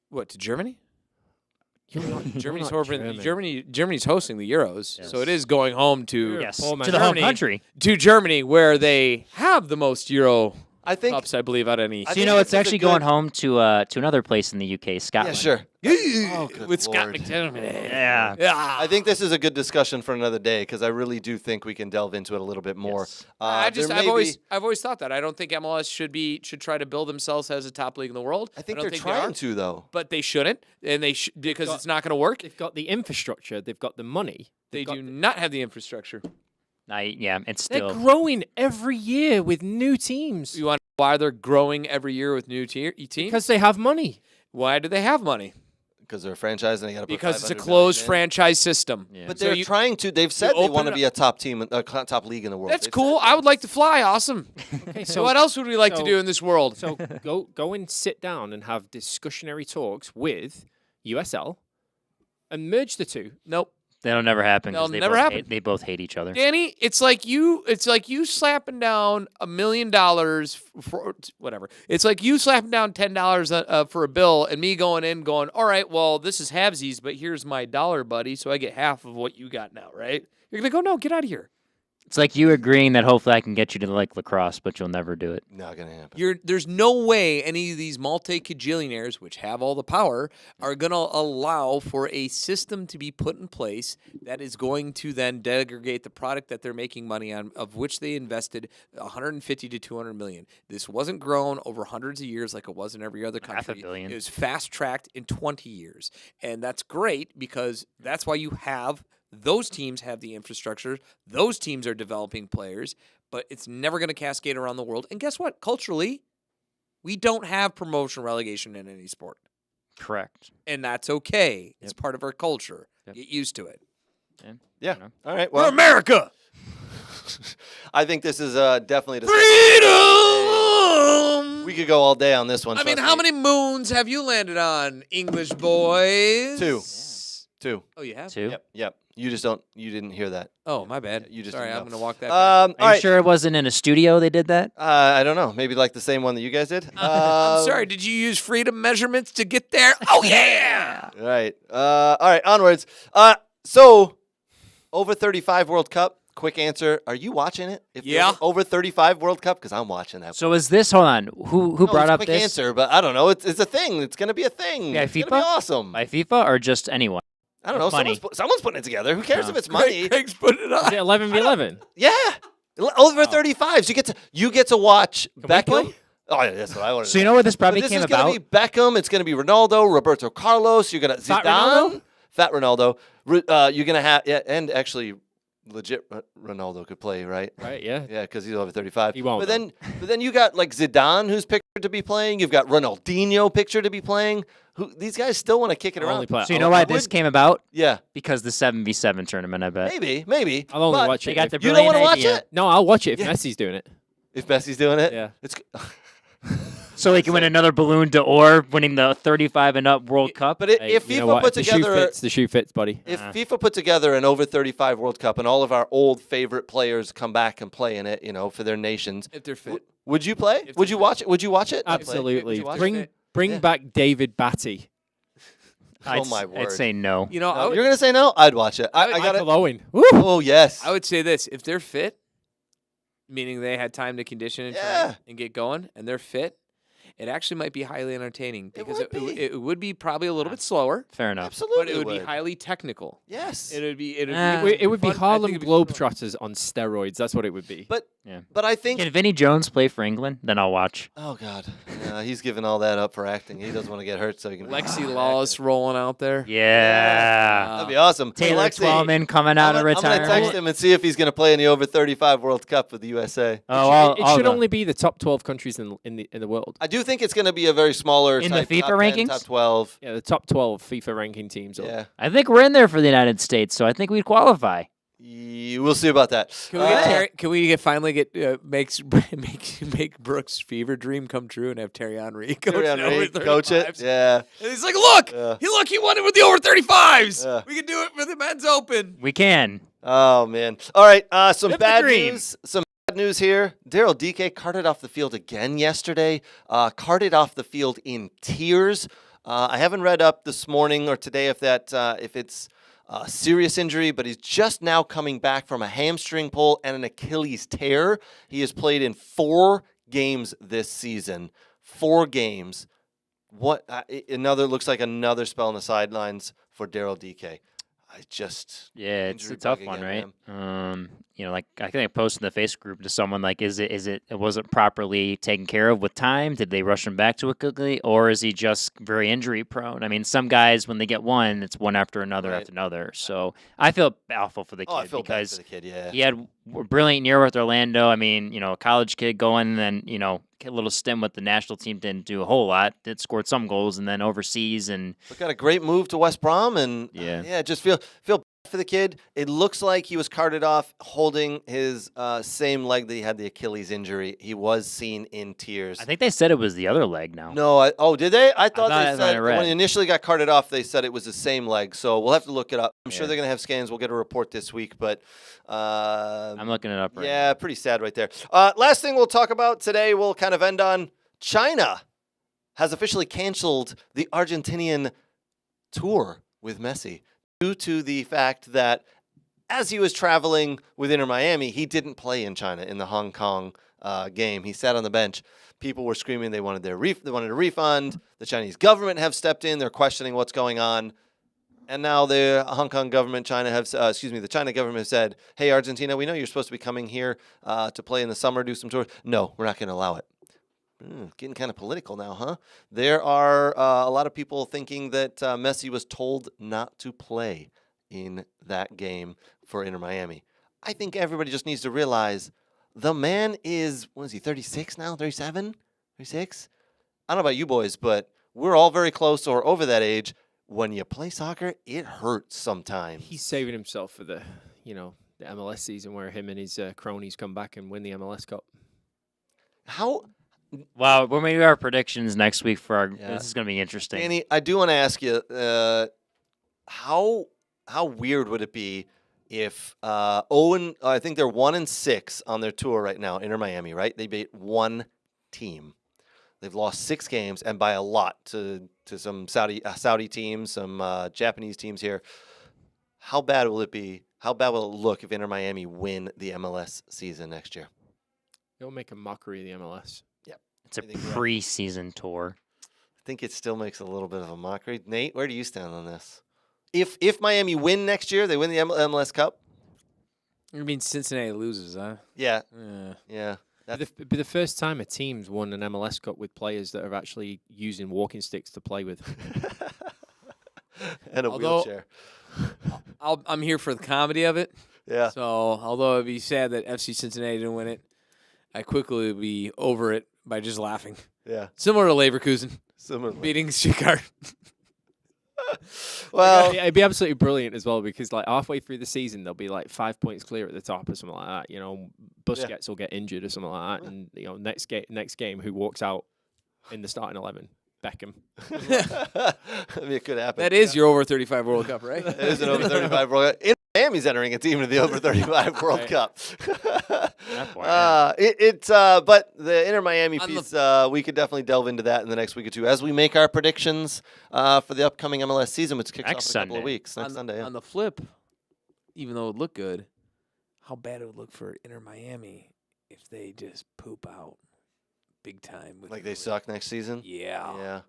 Speaker 7: What, to Germany?
Speaker 3: You're not,
Speaker 7: Germany's
Speaker 3: you're not
Speaker 7: hosting
Speaker 3: German.
Speaker 7: Germany's hosting the Euros,
Speaker 5: Yes.
Speaker 7: so it is going home to
Speaker 5: Yes.
Speaker 3: poor man.
Speaker 5: To the home
Speaker 7: Germany.
Speaker 5: country.
Speaker 7: Germany, where they have the most Euro
Speaker 4: I think.
Speaker 7: cups, I believe, out of any.
Speaker 4: I
Speaker 5: So you
Speaker 4: think
Speaker 5: know,
Speaker 4: this
Speaker 5: it's
Speaker 4: is a
Speaker 5: actually going
Speaker 4: good-
Speaker 5: home to another place in the UK,
Speaker 4: Yeah,
Speaker 5: Scotland.
Speaker 4: sure.
Speaker 7: Oh,
Speaker 4: good
Speaker 7: with Scott
Speaker 4: Lord.
Speaker 7: McTominay.
Speaker 5: Yeah.
Speaker 7: Yeah.
Speaker 4: I think this is a good discussion for another day because I really do think we can delve into it a little bit more.
Speaker 5: Yes.
Speaker 7: I've always thought that. I don't think MLS should try to build themselves as a top league in the world.
Speaker 4: I think
Speaker 7: don't
Speaker 4: they're
Speaker 7: they
Speaker 4: trying
Speaker 7: are,
Speaker 4: to though.
Speaker 7: but they shouldn't, and they because
Speaker 3: got-
Speaker 7: it's not going to work.
Speaker 3: They've got the infrastructure. They've got the money.
Speaker 7: They
Speaker 3: they've got
Speaker 7: do not have the infrastructure.
Speaker 5: Yeah, it's
Speaker 3: They're
Speaker 5: still.
Speaker 3: growing every year with new teams
Speaker 7: You want to know why they're growing every year with new teams?
Speaker 3: because they have money.
Speaker 7: Why do they have money?
Speaker 4: Because they're a franchise and they got to put
Speaker 7: Because it's a
Speaker 4: 500
Speaker 7: closed
Speaker 4: million in.
Speaker 7: franchise system.
Speaker 5: Yeah.
Speaker 4: But
Speaker 7: So
Speaker 4: they're
Speaker 7: you-
Speaker 4: trying to. They've said they
Speaker 7: open
Speaker 4: want to
Speaker 7: it
Speaker 4: be a top team, top league in the world.
Speaker 7: That's
Speaker 4: They've
Speaker 7: cool.
Speaker 4: said
Speaker 7: I would like to fly. Awesome.
Speaker 3: Okay,
Speaker 7: So what else would we like to
Speaker 3: so-
Speaker 7: do in this world?
Speaker 3: So go and sit down and have discussionary talks with USL and merge the two.
Speaker 7: Nope.
Speaker 5: That'll never happen. 'Cause
Speaker 7: That'll never happen.
Speaker 5: They both hate each other.
Speaker 7: Danny, it's like you slapping down $1 million for whatever. It's like you slapping down $10 for a bill and me going in going, all right, well, this is halvesies, but here's my dollar, buddy, so I get half of what you got now, right? You're gonna go, no, get out of here.
Speaker 5: It's like you agreeing that hopefully I can get you to like lacrosse, but you'll never do it.
Speaker 4: Not gonna happen.
Speaker 7: There's no way any of these multi-cajillionaires, which have all the power, are going to allow for a system to be put in place that is going to then degrade the product that they're making money on, of which they invested 150 to 200 million. This wasn't grown over hundreds of years like it was in every other
Speaker 5: Half a
Speaker 7: country.
Speaker 5: billion.
Speaker 7: It was fast-tracked in 20 years. And that's great because that's why you have those teams have the infrastructure. Those teams are developing players, but it's never going to cascade around the world. And guess what? Culturally, we don't have promotion relegation in any sport.
Speaker 5: Correct.
Speaker 7: And that's okay. It's
Speaker 5: Yep.
Speaker 7: part of our culture.
Speaker 5: Yep.
Speaker 7: Get used to it.
Speaker 4: Yeah.
Speaker 5: know.
Speaker 4: All right.
Speaker 7: We're
Speaker 4: Well,
Speaker 7: America!
Speaker 4: I think this is definitely.
Speaker 7: Freedom!
Speaker 4: We could go all day on this one.
Speaker 7: I mean,
Speaker 4: trust
Speaker 7: how
Speaker 4: me.
Speaker 7: many moons have you landed on, English boys?
Speaker 4: Two. Two.
Speaker 7: Oh, you have?
Speaker 5: Two.
Speaker 4: Yep. Yep. You just don't. You didn't hear that.
Speaker 7: Oh, my bad.
Speaker 4: You just
Speaker 7: Sorry,
Speaker 4: didn't
Speaker 7: I'm
Speaker 4: know.
Speaker 7: going to walk that back.
Speaker 4: All
Speaker 5: Are you
Speaker 4: right.
Speaker 5: sure it wasn't in a studio they did that?
Speaker 4: I don't know. Maybe like the same one that you guys did.
Speaker 7: I'm sorry, did you use freedom measurements to get there? Oh, yeah!
Speaker 4: Right. All right. Onwards. So, over 35 World Cup. Quick answer. Are you watching it? If there's
Speaker 7: Yeah.
Speaker 4: an over 35 World Cup? Because I'm watching that.
Speaker 5: So is this? Hold on. Who
Speaker 4: No,
Speaker 5: brought
Speaker 4: it's a
Speaker 5: up
Speaker 4: quick
Speaker 5: this?
Speaker 4: answer, but I don't know. It's a thing. It's going to be a thing.
Speaker 5: Yeah,
Speaker 4: it's going to
Speaker 5: FIFA?
Speaker 4: be awesome.
Speaker 5: By FIFA or just anyone?
Speaker 4: I don't know.
Speaker 5: Money.
Speaker 4: Someone's putting it together. Who cares
Speaker 5: No.
Speaker 4: if it's money?
Speaker 7: Craig's putting it
Speaker 3: Is
Speaker 7: on.
Speaker 3: it 11v11?
Speaker 4: Yeah. Over 35s. You get to watch
Speaker 3: we
Speaker 4: Beckham.
Speaker 3: play?
Speaker 4: Oh, yeah, that's what I want to
Speaker 5: So you know where this
Speaker 4: But
Speaker 5: probably
Speaker 4: this
Speaker 5: came
Speaker 4: is
Speaker 5: about?
Speaker 4: going to be Beckham. It's going to be Ronaldo, Roberto Carlos. You're going to
Speaker 3: Fat
Speaker 4: Zidane,
Speaker 3: Ronaldo?
Speaker 4: Fat Ronaldo. You're going to have and actually legit Ronaldo could play, right?
Speaker 3: Right, yeah.
Speaker 4: Yeah, because he's over 35.
Speaker 3: He won't,
Speaker 4: But then you got like Zidane, who's pictured to be playing. You've got Ronaldinho pictured to be playing. These guys still want to kick it
Speaker 3: I'll
Speaker 4: around.
Speaker 3: only play-
Speaker 5: So you know why this came about?
Speaker 4: Yeah,
Speaker 5: Because the 7v7 tournament, I bet.
Speaker 4: maybe.
Speaker 3: I'll only
Speaker 4: But
Speaker 3: watch
Speaker 5: They
Speaker 3: it.
Speaker 5: got
Speaker 3: if-
Speaker 5: the
Speaker 4: You don't want
Speaker 5: brilliant
Speaker 4: to watch
Speaker 5: idea.
Speaker 4: it
Speaker 3: No, I'll watch it if
Speaker 4: Yeah.
Speaker 3: Messi's doing it.
Speaker 4: if Messi's doing it.
Speaker 3: Yeah.
Speaker 4: It's
Speaker 5: So he can win another Balloon d'Or, winning the 35 and up World Cup.
Speaker 4: but
Speaker 3: Hey,
Speaker 4: if
Speaker 3: you know
Speaker 4: FIFA
Speaker 3: what?
Speaker 4: put
Speaker 3: If the shoe
Speaker 4: together
Speaker 3: fits, the shoe fits, buddy.
Speaker 4: If FIFA put together an over 35 World Cup and all of our old favorite players come back and play in it, for their nations,
Speaker 7: If they're fit.
Speaker 4: would you play?
Speaker 7: If
Speaker 4: Would
Speaker 7: they're
Speaker 4: you
Speaker 7: fit.
Speaker 4: watch it? Would you watch it?
Speaker 3: Absolutely.
Speaker 4: Would you watch
Speaker 3: Bring
Speaker 4: it?
Speaker 3: bring
Speaker 4: Yeah.
Speaker 3: back David Batty.
Speaker 4: Oh my
Speaker 5: I'd
Speaker 4: word!
Speaker 5: say no.
Speaker 7: You know,
Speaker 4: You're gonna say no? I'd watch it. I got it.
Speaker 3: Michael Owen. Woo!
Speaker 4: Oh yes.
Speaker 7: I would say this: if they're fit, meaning they had time to condition and
Speaker 4: Yeah.
Speaker 7: train and get going, and they're fit, it actually might be highly entertaining because
Speaker 4: would be.
Speaker 7: it would be probably a little bit slower,
Speaker 5: Fair enough.
Speaker 4: Absolutely.
Speaker 7: but it would be highly technical.
Speaker 4: Yes.
Speaker 7: It would be
Speaker 3: It would be
Speaker 7: fun. I think
Speaker 3: Harlem
Speaker 7: it'd be fun.
Speaker 3: Globetrotters on steroids. That's what it would be.
Speaker 4: But But I think.
Speaker 5: Can Vinny Jones play for England? Then I'll watch.
Speaker 4: Oh God, he's giving all that up for acting. He doesn't want to get hurt, so he can.
Speaker 7: Lexi Lawless rolling out there.
Speaker 5: Yeah.
Speaker 4: That'd be awesome. Hey,
Speaker 5: Taylor
Speaker 4: Lexi,
Speaker 5: Twellman coming out of
Speaker 4: I'm gonna
Speaker 5: retirement.
Speaker 4: text him and see if he's gonna play in the over 35 World Cup with the USA.
Speaker 5: Oh,
Speaker 3: It should only be the top 12 countries in the world.
Speaker 4: I do think it's gonna be a very smaller
Speaker 5: In the
Speaker 4: type,
Speaker 5: FIFA
Speaker 4: top 10,
Speaker 5: rankings?
Speaker 4: top 12.
Speaker 3: Yeah, the top 12 FIFA ranking teams.
Speaker 4: Yeah,
Speaker 5: I think we're in there for the United States, so I think we'd qualify.
Speaker 4: we'll see about that.
Speaker 7: Can we finally get make Brooks' fever dream come true and have Terry Henry
Speaker 4: coach it? Yeah.
Speaker 7: And he's like, look,
Speaker 4: Yeah.
Speaker 7: he won it with the over 35s.
Speaker 4: Yeah.
Speaker 7: We can do it for the men's open.
Speaker 5: We can.
Speaker 4: Oh man. All right. Some
Speaker 5: Live the
Speaker 4: bad
Speaker 5: dream.
Speaker 4: news. Some bad news here. Daryl DK carted off the field again yesterday. Carted off the field in tears. I haven't read up this morning or today if it's a serious injury, but he's just now coming back from a hamstring pull and an Achilles tear. He has played in 4 games this season. 4 games. What looks like another spell on the sidelines for Daryl DK.
Speaker 5: Yeah, it's
Speaker 4: injury
Speaker 5: a tough
Speaker 4: bug
Speaker 5: one,
Speaker 4: again,
Speaker 5: right? Like I think I posted in the Facebook group to someone like, it wasn't properly taken care of with time? Did they rush him back to it quickly, or is he just very injury prone? I mean, some guys when they get one, it's one after another
Speaker 4: Right.
Speaker 5: after another. So I feel awful for the kid
Speaker 4: I feel bad
Speaker 5: because
Speaker 4: for the kid. Yeah.
Speaker 5: he had a brilliant year with Orlando. I mean, a college kid going, and then a little stint with the national team, didn't do a whole lot. Did scored some goals, and then overseas and
Speaker 4: But got a great move to West Brom, and
Speaker 5: Yeah.
Speaker 4: just feel bad for the kid. It looks like he was carted off holding his same leg that he had the Achilles injury. He was seen in tears.
Speaker 5: I think they said it was the other leg now.
Speaker 4: No, did they? I thought
Speaker 5: thought
Speaker 4: they
Speaker 5: that's what I
Speaker 4: said
Speaker 5: read.
Speaker 4: when he initially got carted off, they said it was the same leg. So we'll have to look it up. I'm sure
Speaker 5: Yeah.
Speaker 4: they're gonna have scans. We'll get a report this week, but
Speaker 5: I'm looking it up right
Speaker 4: yeah, pretty sad right there. Last thing we'll talk about today, we'll kind of end on China has officially canceled the Argentinian tour with Messi due to the fact that as he was traveling with Inter Miami, he didn't play in China in the Hong Kong game. He sat on the bench. People were screaming they wanted a refund. The Chinese government have stepped in. They're questioning what's going on. And now the Hong Kong government, the China government has said, hey, Argentina, we know you're supposed to be coming here to play in the summer, do some tours. No, we're not going to allow it. Getting kind of political now, huh? There are a lot of people thinking that Messi was told not to play in that game for Inter Miami. I think everybody just needs to realize the man is, 36 now? 37? 36? I don't know about you boys, but we're all very close or over that age. When you play soccer, it hurts sometimes.
Speaker 3: He's saving himself for the MLS season where him and his cronies come back and win the MLS Cup.
Speaker 4: How...
Speaker 5: Well, we'll make our predictions next week for our.
Speaker 4: Yeah.
Speaker 5: This is going to be interesting.
Speaker 4: Danny, I do want to ask you, how weird would it be if I think they're 1-6 on their tour right now, Inter Miami, right? They beat one team. They've lost 6 games, and by a lot to some Saudi teams, some Japanese teams here. How bad will it be? How bad will it look if Inter Miami win the MLS season next year?
Speaker 3: They'll make a mockery of the MLS.
Speaker 5: It's a preseason tour.
Speaker 4: I think it still makes a little bit of a mockery. Nate, where do you stand on this? If Miami win next year, they win the MLS Cup?
Speaker 7: You mean Cincinnati loses, huh?
Speaker 4: Yeah.
Speaker 7: Yeah.
Speaker 3: It'd be the first time a team's won an MLS Cup with players that are actually using walking sticks to play with.
Speaker 4: And a wheelchair.
Speaker 7: I'm here for the comedy of it.
Speaker 4: Yeah.
Speaker 7: So, although it'd be sad that FC Cincinnati didn't win it, I quickly would be over it by just laughing.
Speaker 4: Yeah.
Speaker 7: Similar to Leverkusen
Speaker 4: Similarly.
Speaker 7: beating Stuttgart.
Speaker 4: Well,
Speaker 3: It'd be absolutely brilliant as well because like halfway through the season they'll be like 5 points clear at the top or something like that. Busquets will get injured or something like that, and next game who walks out in the starting 11? Beckham.
Speaker 4: I mean, it could happen.
Speaker 7: That is your over 35 World Cup, right?
Speaker 4: It is an over 35 World Cup. Miami's entering a team into the over 35 World Cup. But the Inter Miami piece, we could definitely delve into that in the next week or two as we make our predictions for the upcoming MLS season, which kicks off in a couple of weeks. Next Sunday. Yeah.
Speaker 7: On the flip, even though it would look good, how bad it would look for Inter Miami if they just poop out big time.
Speaker 4: Like they suck next season?
Speaker 7: Yeah.
Speaker 4: Yeah.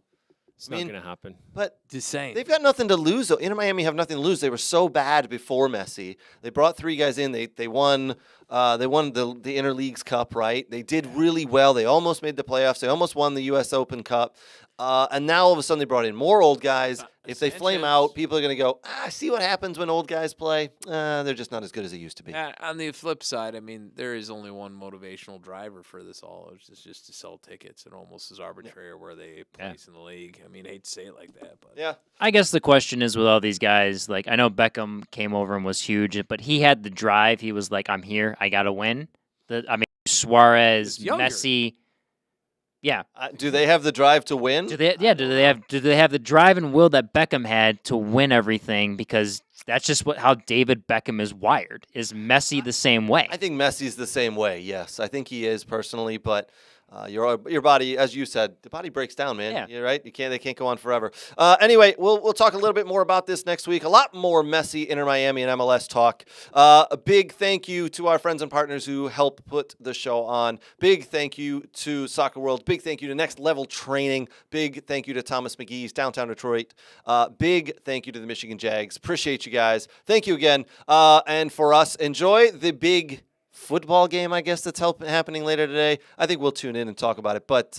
Speaker 3: It's not going to happen.
Speaker 4: But
Speaker 7: Insane.
Speaker 4: they've got nothing to lose. Though. Inter Miami have nothing to lose. They were so bad before Messi. They brought 3 guys in. They won. They won the Interleagues Cup, right? They did really well. They almost made the playoffs. They almost won the U.S. Open Cup. And now all of a sudden they brought in more old guys. If they flame out, people are going to go, see what happens when old guys play? They're just not as good as they used to be.
Speaker 7: On the flip side, I mean, there is only one motivational driver for this all. It's just to sell tickets, and almost as arbitrary where they place in the league. I mean, I hate to say it like that, but
Speaker 4: Yeah.
Speaker 5: I guess the question is with all these guys, like I know Beckham came over and was huge, but he had the drive. He was like, "I'm here. I got to win." Suarez,
Speaker 7: He was younger.
Speaker 5: Messi. Yeah.
Speaker 4: Do they have the drive to win?
Speaker 5: Do they have the drive and will that Beckham had to win everything? Because that's just how David Beckham is wired. Is Messi the same way?
Speaker 4: I think Messi's the same way. Yes, I think he is personally, but your body, as you said, the body breaks down, man.
Speaker 5: Yeah.
Speaker 4: You're right. They can't go on forever. Anyway, we'll talk a little bit more about this next week. A lot more messy Inter Miami and MLS talk. A big thank you to our friends and partners who help put the show on. Big thank you to Soccer World. Big thank you to Next Level Training. Big thank you to Thomas McGee's Downtown Detroit. Big thank you to the Michigan Jags. Appreciate you guys. Thank you again. And for us, enjoy the big football game, I guess, that's happening later today. I think we'll tune in and talk about it, but,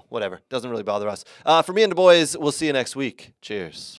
Speaker 4: whatever. Doesn't really bother us. For me and the boys, we'll see you next week. Cheers.